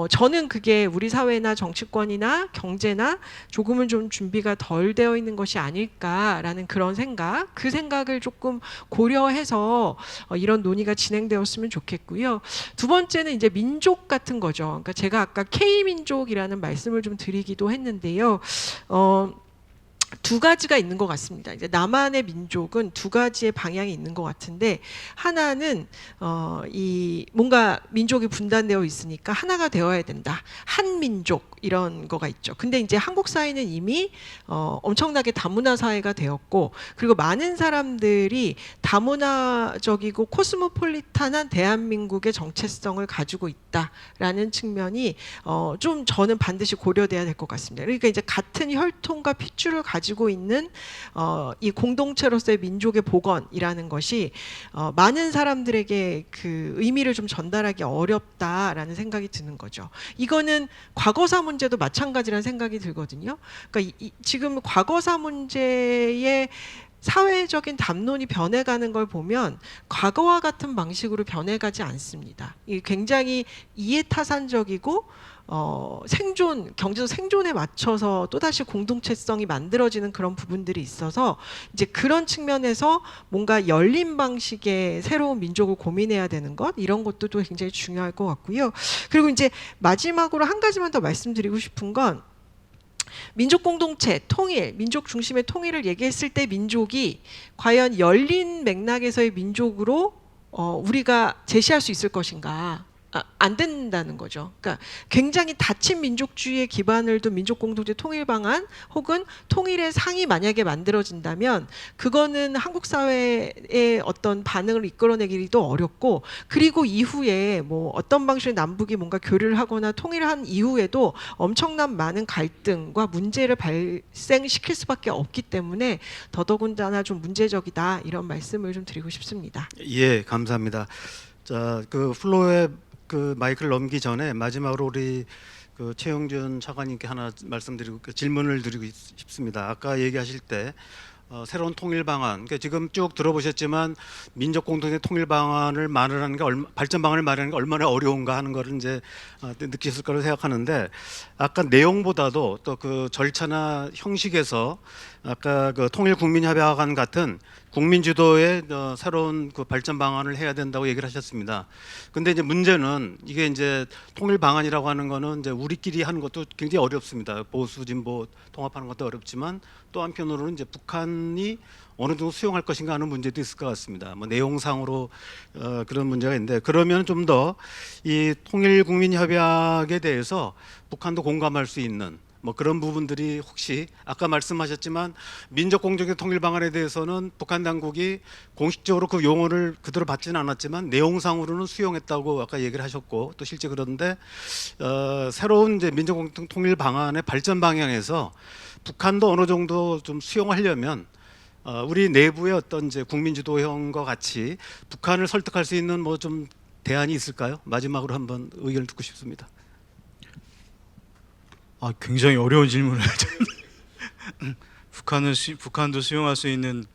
저는 그게 우리 사회나 정치권이나 경제나 조금은 좀 준비가 덜 되어 있는 것이 아닐까라는 그런 생각, 그 생각을 조금 고려해서 이런 논의가 진행되었으면 좋겠고요. 두 번째는 이제 민족 같은 거죠. 그러니까 제가 아까 K민족이라는 말씀을 좀 드리기도 했는데요. 두 가지가 있는 것 같습니다. 이제 남한의 민족은 두 가지의 방향이 있는 것 같은데 하나는 이 뭔가 민족이 분단되어 있으니까 하나가 되어야 된다. 한민족 이런 거가 있죠. 근데 이제 한국 사회는 이미 엄청나게 다문화 사회가 되었고 그리고 많은 사람들이 다문화적이고 코스모폴리탄한 대한민국의 정체성을 가지고 있다라는 측면이 좀 저는 반드시 고려돼야 될 것 같습니다. 그러니까 이제 같은 혈통과 핏줄을 가지고 있는 이 공동체로서의 민족의 복원이라는 것이 많은 사람들에게 그 의미를 좀 전달하기 어렵다라는 생각이 드는 거죠. 이거는 과거사 문제도 마찬가지라는 생각이 들거든요. 그러니까 지금 과거사 문제의 사회적인 담론이 변해가는 걸 보면 과거와 같은 방식으로 변해가지 않습니다. 이게 굉장히 이해타산적이고 경제적 생존에 맞춰서 또다시 공동체성이 만들어지는 그런 부분들이 있어서 이제 그런 측면에서 뭔가 열린 방식의 새로운 민족을 고민해야 되는 것 이런 것도 또 굉장히 중요할 것 같고요. 그리고 이제 마지막으로 한 가지만 더 말씀드리고 싶은 건 민족 공동체, 통일, 민족 중심의 통일을 얘기했을 때 민족이 과연 열린 맥락에서의 민족으로 우리가 제시할 수 있을 것인가? 안 된다는 거죠. 그러니까 굉장히 닫힌 민족주의에 기반을 둔 민족 공동체 통일 방안 혹은 통일의 상이 만약에 만들어진다면 그거는 한국 사회의 어떤 반응을 이끌어내기도 어렵고 그리고 이후에 뭐 어떤 방식의 남북이 뭔가 교류를 하거나 통일한 이후에도 엄청난 많은 갈등과 문제를 발생시킬 수밖에 없기 때문에 더더군다나 좀 문제적이다 이런 말씀을 좀 드리고 싶습니다. 예, 감사합니다. 자, 그 플로에 그 마이크를 넘기 전에 마지막으로 우리 그 최영준 차관님께 하나 말씀드리고 질문을 드리고 싶습니다. 아까 얘기하실 때 새로운 통일 방안, 그러니까 지금 쭉 들어보셨지만 민족 공동체 통일 방안을 마련하는 게 발전 방안을 마련하는 게 얼마나 어려운가 하는 거를 이제 느끼셨을 거라고 생각하는데 아까 내용보다도 또 그 절차나 형식에서 아까 그 통일 국민협약안 같은 국민 주도의 새로운 그 발전 방안을 해야 된다고 얘기를 하셨습니다. 근데 이제 문제는 이게 이제 통일 방안이라고 하는 거는 이제 우리끼리 하는 것도 굉장히 어렵습니다. 보수 진보 통합하는 것도 어렵지만 또 한편으로는 이제 북한이 어느 정도 수용할 것인가 하는 문제도 있을 것 같습니다. 뭐 내용상으로 그런 문제가 있는데 그러면 좀 더 이 통일 국민 협약에 대해서 북한도 공감할 수 있는 뭐 그런 부분들이 혹시 아까 말씀하셨지만 민족 공동체 통일 방안에 대해서는 북한 당국이 공식적으로 그 용어를 그대로 받지는 않았지만 내용상으로는 수용했다고 아까 얘기를 하셨고 또 실제 그런데 새로운 이제 민족 공동 통일 방안의 발전 방향에서 북한도 어느 정도 좀 수용하려면 우리 내부의 어떤 이제 국민주도형과 같이 북한을 설득할 수 있는 뭐 좀 대안이 있을까요? 마지막으로 한번 의견을 듣고 싶습니다. 굉장히 어려운 질문을 북한도 수용할 수 있는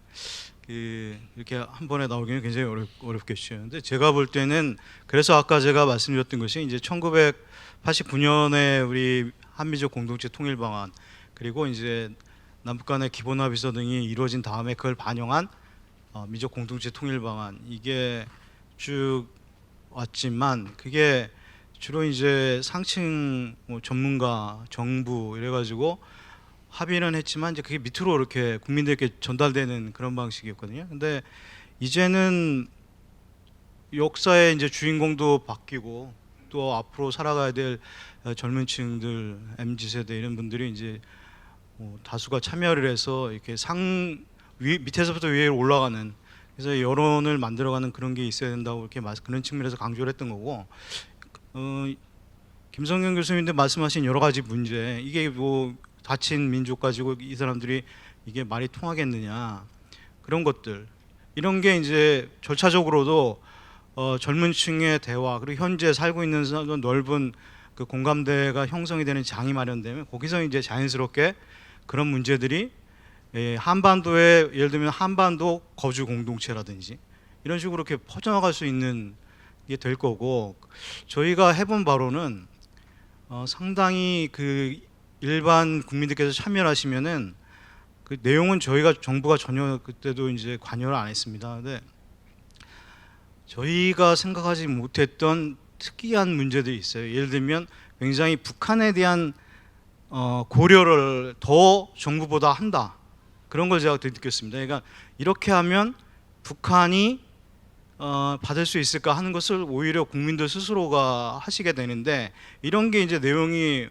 이렇게 한 번에 나오기는 굉장히 어렵겠죠. 근데 제가 볼 때는 그래서 아까 제가 말씀드렸던 것이 이제 1989년에 우리 한미적 공동체 통일 방안 그리고 이제 남북 간의 기본 합의서 등이 이루어진 다음에 그걸 반영한 미적 공동체 통일 방안 이게 쭉 왔지만 그게 주로 이제 상층 뭐 전문가, 정부 이래가지고 합의는 했지만 이제 그게 밑으로 이렇게 국민들께 전달되는 그런 방식이었거든요. 근데 이제는 역사의 이제 주인공도 바뀌고 또 앞으로 살아가야 될 젊은층들, MZ 세대 이런 분들이 이제 다수가 참여를 해서 이렇게 밑에서부터 위로 올라가는 그래서 여론을 만들어가는 그런 게 있어야 된다고 이렇게 그런 측면에서 강조를 했던 거고. 김성경 교수님도 말씀하신 여러 가지 문제 이게 뭐 다친 민족 가지고 이 사람들이 이게 말이 통하겠느냐 그런 것들 이런 게 이제 절차적으로도 젊은 층의 대화 그리고 현재 살고 있는 넓은 그 공감대가 형성이 되는 장이 마련되면 거기서 이제 자연스럽게 그런 문제들이 한반도에 예를 들면 한반도 거주 공동체라든지 이런 식으로 이렇게 퍼져나갈 수 있는 게 될 거고 저희가 해본 바로는 상당히 그 일반 국민들께서 참여를 하시면은 그 내용은 저희가 정부가 전혀 그때도 이제 관여를 안 했습니다. 근데 저희가 생각하지 못했던 특이한 문제들이 있어요. 예를 들면 굉장히 북한에 대한 고려를 더 정부보다 한다. 그런 걸 제가 느꼈습니다. 그러니까 이렇게 하면 북한이 받을 수 있을까 하는 것을 오히려 국민들 스스로가 하시게 되는데 이런 게 이제 내용이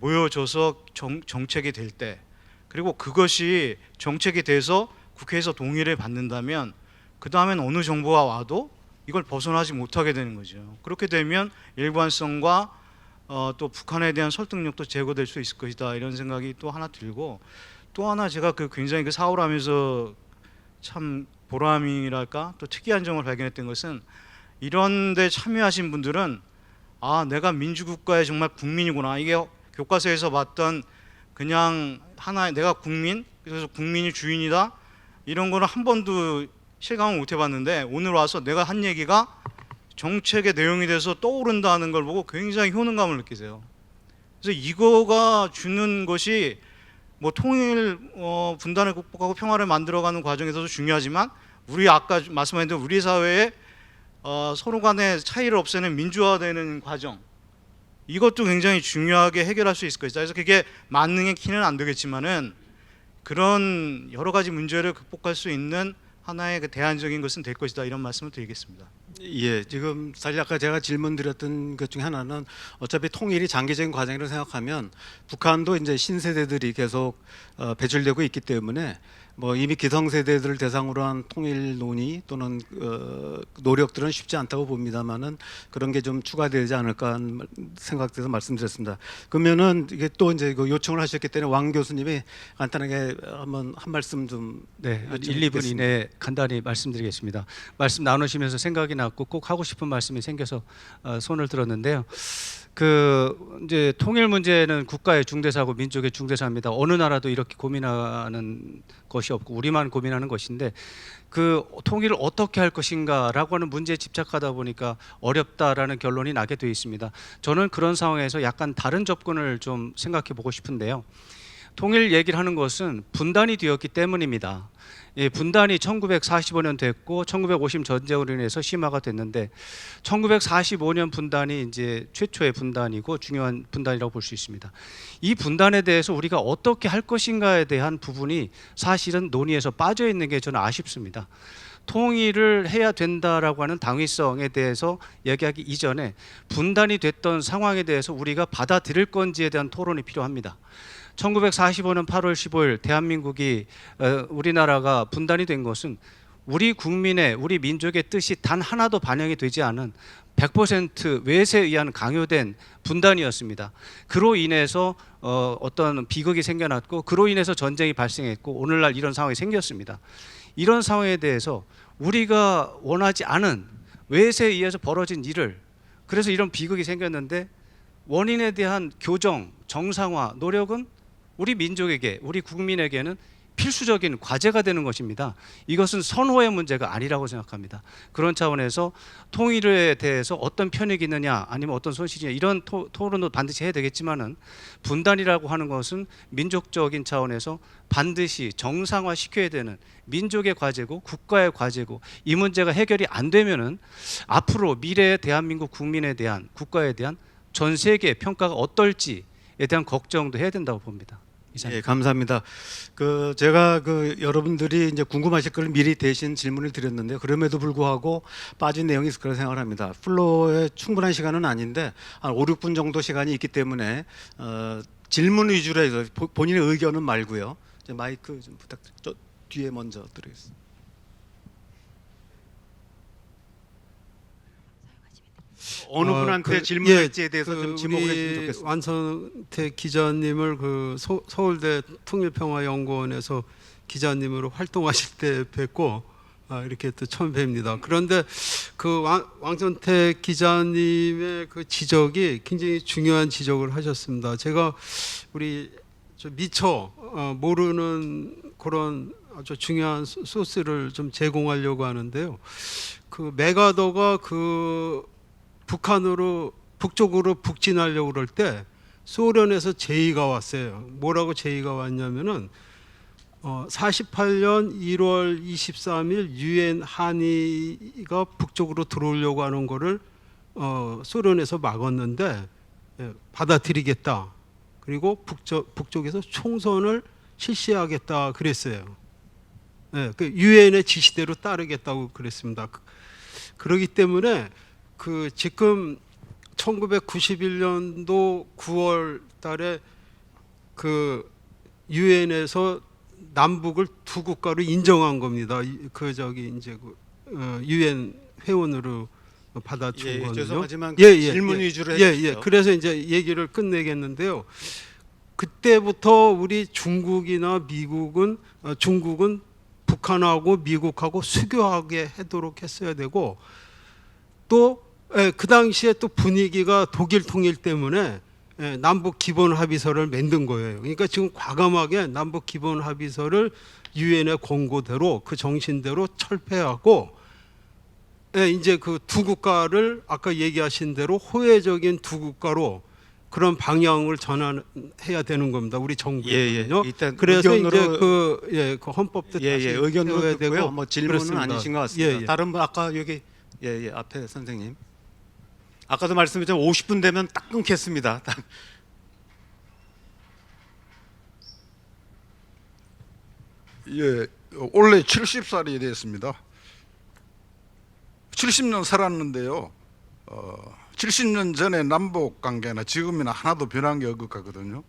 모여져서 정책이 될 때 그리고 그것이 정책이 돼서 국회에서 동의를 받는다면 그 다음엔 어느 정부가 와도 이걸 벗어나지 못하게 되는 거죠. 그렇게 되면 일관성과 또 북한에 대한 설득력도 제고될 수 있을 것이다 이런 생각이 또 하나 들고 또 하나 제가 굉장히 그 사업을 하면서 참 보람이랄까 또 특이한 점을 발견했던 것은 이런 데 참여하신 분들은 내가 민주국가의 정말 국민이구나 이게 교과서에서 봤던 그냥 하나의 내가 국민 그래서 국민이 주인이다 이런 거는 한 번도 실감을 못 해봤는데 오늘 와서 내가 한 얘기가 정책의 내용이 돼서 떠오른다는 걸 보고 굉장히 효능감을 느끼세요. 그래서 이거가 주는 것이 뭐 통일 분단을 극복하고 평화를 만들어가는 과정에서도 중요하지만 우리 아까 말씀하신 대로 우리 사회에 서로 간의 차이를 없애는 민주화되는 과정 이것도 굉장히 중요하게 해결할 수 있을 것이다. 그래서 그게 만능의 키는 안 되겠지만은 그런 여러 가지 문제를 극복할 수 있는 하나의 그 대안적인 것은 될 것이다 이런 말씀을 드리겠습니다. 예, 지금 사실 아까 제가 질문드렸던 것 중에 하나는 어차피 통일이 장기적인 과정이라고 생각하면 북한도 이제 신세대들이 계속 배출되고 있기 때문에 뭐 이미 기성세대들을 대상으로 한 통일 논의 또는 노력들은 쉽지 않다고 봅니다만은 그런 게 좀 추가되지 않을까 하는 생각돼서 말씀드렸습니다. 그러면은 이게 또 이제 그 요청을 하셨기 때문에 왕 교수님이 간단하게 한번 한 말씀 좀 네, 1, 2분 이내 간단히 말씀드리겠습니다. 말씀 나누시면서 생각이 났고 꼭 하고 싶은 말씀이 생겨서 손을 들었는데요. 이제 통일 문제는 국가의 중대사고 민족의 중대사입니다. 어느 나라도 이렇게 고민하는 것이 없고 우리만 고민하는 것인데 그 통일을 어떻게 할 것인가라고 하는 문제에 집착하다 보니까 어렵다라는 결론이 나게 되어 있습니다. 저는 그런 상황에서 약간 다른 접근을 좀 생각해 보고 싶은데요. 통일 얘기를 하는 것은 분단이 되었기 때문입니다. 분단이 1945년 됐고 1950 전쟁으로 인해서 심화가 됐는데 1945년 분단이 이제 최초의 분단이고 중요한 분단이라고 볼 수 있습니다. 이 분단에 대해서 우리가 어떻게 할 것인가에 대한 부분이 사실은 논의에서 빠져 있는 게 저는 아쉽습니다. 통일을 해야 된다라고 하는 당위성에 대해서 얘기하기 이전에 분단이 됐던 상황에 대해서 우리가 받아들일 건지에 대한 토론이 필요합니다. 1945년 8월 15일 대한민국이 우리나라가 분단이 된 것은 우리 국민의 우리 민족의 뜻이 단 하나도 반영이 되지 않은 100% 외세에 의한 강요된 분단이었습니다. 그로 인해서 어떤 비극이 생겨났고 그로 인해서 전쟁이 발생했고 오늘날 이런 상황이 생겼습니다. 이런 상황에 대해서 우리가 원하지 않은 외세에 의해서 벌어진 일을, 그래서 이런 비극이 생겼는데 원인에 대한 교정, 정상화, 노력은 우리 민족에게, 우리 국민에게는 필수적인 과제가 되는 것입니다. 이것은 선호의 문제가 아니라고 생각합니다. 그런 차원에서 통일에 대해서 어떤 편익이 있느냐 아니면 어떤 손실이냐 이런 토론도 반드시 해야 되겠지만은 분단이라고 하는 것은 민족적인 차원에서 반드시 정상화시켜야 되는 민족의 과제고 국가의 과제고, 이 문제가 해결이 안 되면은 앞으로 미래의 대한민국 국민에 대한, 국가에 대한 전 세계 평가가 어떨지에 대한 걱정도 해야 된다고 봅니다. 예, 감사합니다. 제가 여러분들이 이제 궁금하실 걸 미리 대신 질문을 드렸는데 그럼에도 불구하고 빠진 내용이 있을 거라 생각을 합니다. 플로어에 충분한 시간은 아닌데 한 5, 6분 정도 시간이 있기 때문에 질문 위주로 해서 본인의 의견은 말고요. 이제 마이크 좀 부탁드립니다. 뒤에 먼저 드리겠습니다. 어느 분한테 질문할지에 대해서 좀 지목을 해주시면 좋겠습니다. 완선택 기자님을 서울대 통일평화연구원에서 기자님으로 활동하실 때 뵙고 이렇게 또 처음 뵙니다. 그런데 왕선택 기자님의 그 지적이 굉장히 중요한 지적을 하셨습니다. 제가 우리 미처 모르는 그런 아주 중요한 소스를 좀 제공하려고 하는데요. 메가더가 북쪽으로 북진하려고 그럴 때 소련에서 제의가 왔어요. 뭐라고 제의가 왔냐면은 48년 1월 23일 유엔 한의가 북쪽으로 들어오려고 하는 거를 소련에서 막았는데 받아들이겠다. 그리고 북쪽에서 총선을 실시하겠다 그랬어요. 유엔의 지시대로 따르겠다고 그랬습니다. 그렇기 때문에 지금 1991년도 9월 달에 유엔에서 남북을 두 국가로 인정한 겁니다. 유엔 회원으로 받아준 거는요. 죄송하지만 질문 위주로 해주시죠. 그래서 이제 얘기를 끝내겠는데요. 그때부터 우리 중국이나 중국은 북한하고 미국하고 수교하게 하도록 했어야 되고, 또 그 당시에 또 분위기가 독일 통일 때문에 남북 기본 합의서를 만든 거예요. 그러니까 지금 과감하게 남북 기본 합의서를 유엔의 권고대로 그 정신대로 철폐하고 이제 두 국가를 아까 얘기하신 대로 호혜적인 두 국가로 그런 방향을 전환해야 되는 겁니다. 우리 정부는요. 일단 그래서 의견으로, 이제 그 헌법도 다시 의견으로 세워야 듣고요. 되고 뭐 질문은 그렇습니다. 아니신 것 같습니다. 다른 분 아까 여기 앞에 선생님. 아까도 말씀드렸지만 50분 되면 딱 끊겠습니다. 예, 올해 70살이 됐습니다. 70년 살았는데요. 70년 전에 남북 관계나 지금이나 하나도 변한 게 없을 것 같거든요.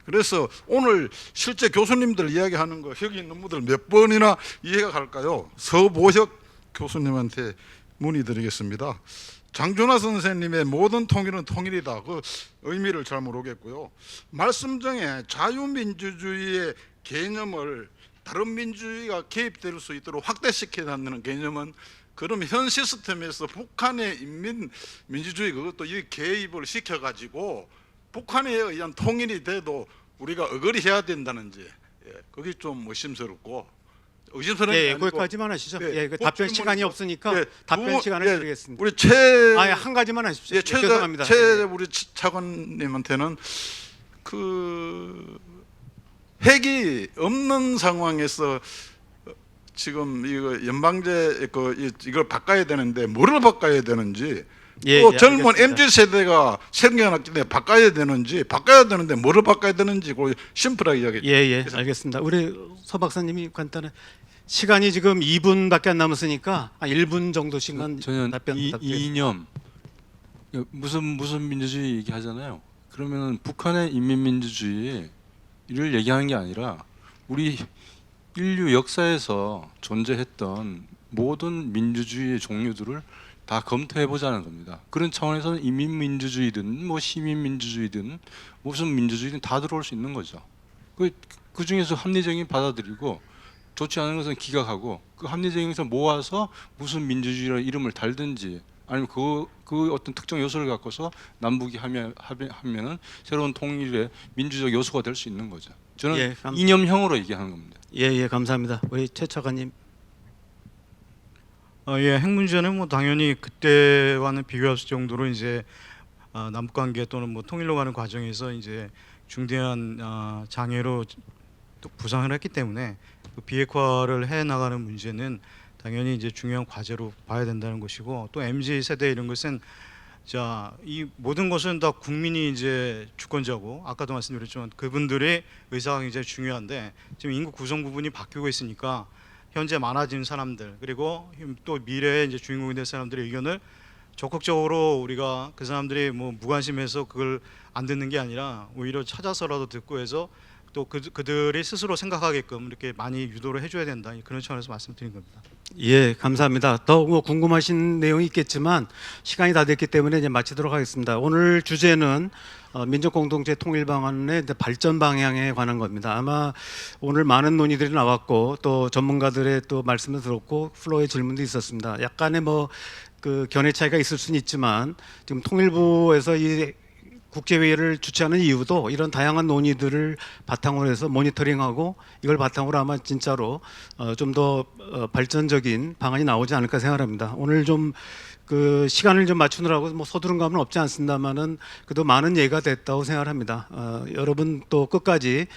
그래서 오늘 실제 교수님들 이야기하는 거 여기 있는 분들 몇 번이나 이해가 갈까요? 서보혁 교수님한테 문의드리겠습니다. 장준하 선생님의 모든 통일은 통일이다. 그 의미를 잘 모르겠고요. 말씀 중에 자유민주주의의 개념을 다른 민주주의가 개입될 수 있도록 확대시켜놓는 개념은, 그럼 현 시스템에서 북한의 인민민주주의 그것도 이 개입을 시켜가지고 북한에 의한 통일이 돼도 우리가 어거리해야 된다는지, 그게 좀 의심스럽고, 의심스러운 게 아니고 거기까지만 하시죠. 그 답변 질문- 시간이 없으니까 답변 시간을 드리겠습니다. 우리 한 가지만 하십시오. 죄송합니다. 우리 차관님한테는 핵이 없는 상황에서 지금 이거 연방제 이걸 바꿔야 되는데 뭐를 바꿔야 되는지, 또 젊은 알겠습니다. MZ 세대가 생겨났기 때문에 바꿔야 되는데 뭐를 바꿔야 되는지 그 심플하게 이야기해. 알겠습니다. 우리 서 박사님이 간단한 시간이 지금 2분밖에 안 남았으니까 한 1분 정도 시간 저는 답변 부탁드리겠습니다. 이념 무슨 민주주의 얘기하잖아요. 그러면 북한의 인민민주주의를 얘기하는 게 아니라 우리 인류 역사에서 존재했던 모든 민주주의의 종류들을 다 검토해 보자는 겁니다. 그런 차원에서는 인민민주주의든 뭐 시민민주주의든 무슨 민주주의든 다 들어올 수 있는 거죠. 그 중에서 합리적인 받아들이고 좋지 않은 것은 기각하고 그 합리적인 것을 모아서 무슨 민주주의라는 이름을 달든지 아니면 그 어떤 특정 요소를 갖고서 남북이 하면은 새로운 통일의 민주적 요소가 될 수 있는 거죠. 저는 예, 이념형으로 얘기하는 겁니다. 예, 감사합니다. 우리 최 차관님. 예, 핵 문제는 뭐 당연히 그때와는 비교할 수 정도로 이제 남북 관계 또는 뭐 통일로 가는 과정에서 이제 중대한 장애로 또 부상을 했기 때문에 그 비핵화를 해 나가는 문제는 당연히 이제 중요한 과제로 봐야 된다는 것이고, 또 MZ 세대 이런 것은 이 모든 것은 다 국민이 이제 주권자고, 아까도 말씀드렸지만 그분들의 의사가 굉장히 중요한데 지금 인구 구성 부분이 바뀌고 있으니까 현재 많아진 사람들 그리고 또 미래에 이제 주인공이 될 사람들의 의견을 적극적으로 우리가 그 사람들이 뭐 무관심해서 그걸 안 듣는 게 아니라 오히려 찾아서라도 듣고 해서 또 그들이 스스로 생각하게끔 이렇게 많이 유도를 해줘야 된다, 그런 차원에서 말씀드린 겁니다. 예, 감사합니다. 더 뭐 궁금하신 내용이 있겠지만 시간이 다 됐기 때문에 이제 마치도록 하겠습니다. 오늘 주제는 민족공동체 통일 방안의 발전 방향에 관한 겁니다. 아마 오늘 많은 논의들이 나왔고 또 전문가들의 또 말씀을 들었고 플로어의 질문도 있었습니다. 약간의 뭐 그 견해 차이가 있을 수는 있지만 지금 통일부에서 이 국제회의를 주최하는 이유도 이런 다양한 논의들을 바탕으로 해서 모니터링하고 이걸 바탕으로 아마 진짜로 좀 더 발전적인 방안이 나오지 않을까 생각합니다. 오늘 좀 그 시간을 좀 맞추느라고 뭐 서두른 감은 없지 않습니다만은 그래도 많은 예가 됐다고 생각합니다. 여러분 또 끝까지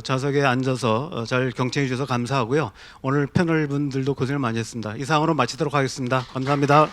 좌석에 앉아서 잘 경청해 주셔서 감사하고요. 오늘 패널 분들도 고생을 많이 했습니다. 이상으로 마치도록 하겠습니다. 감사합니다.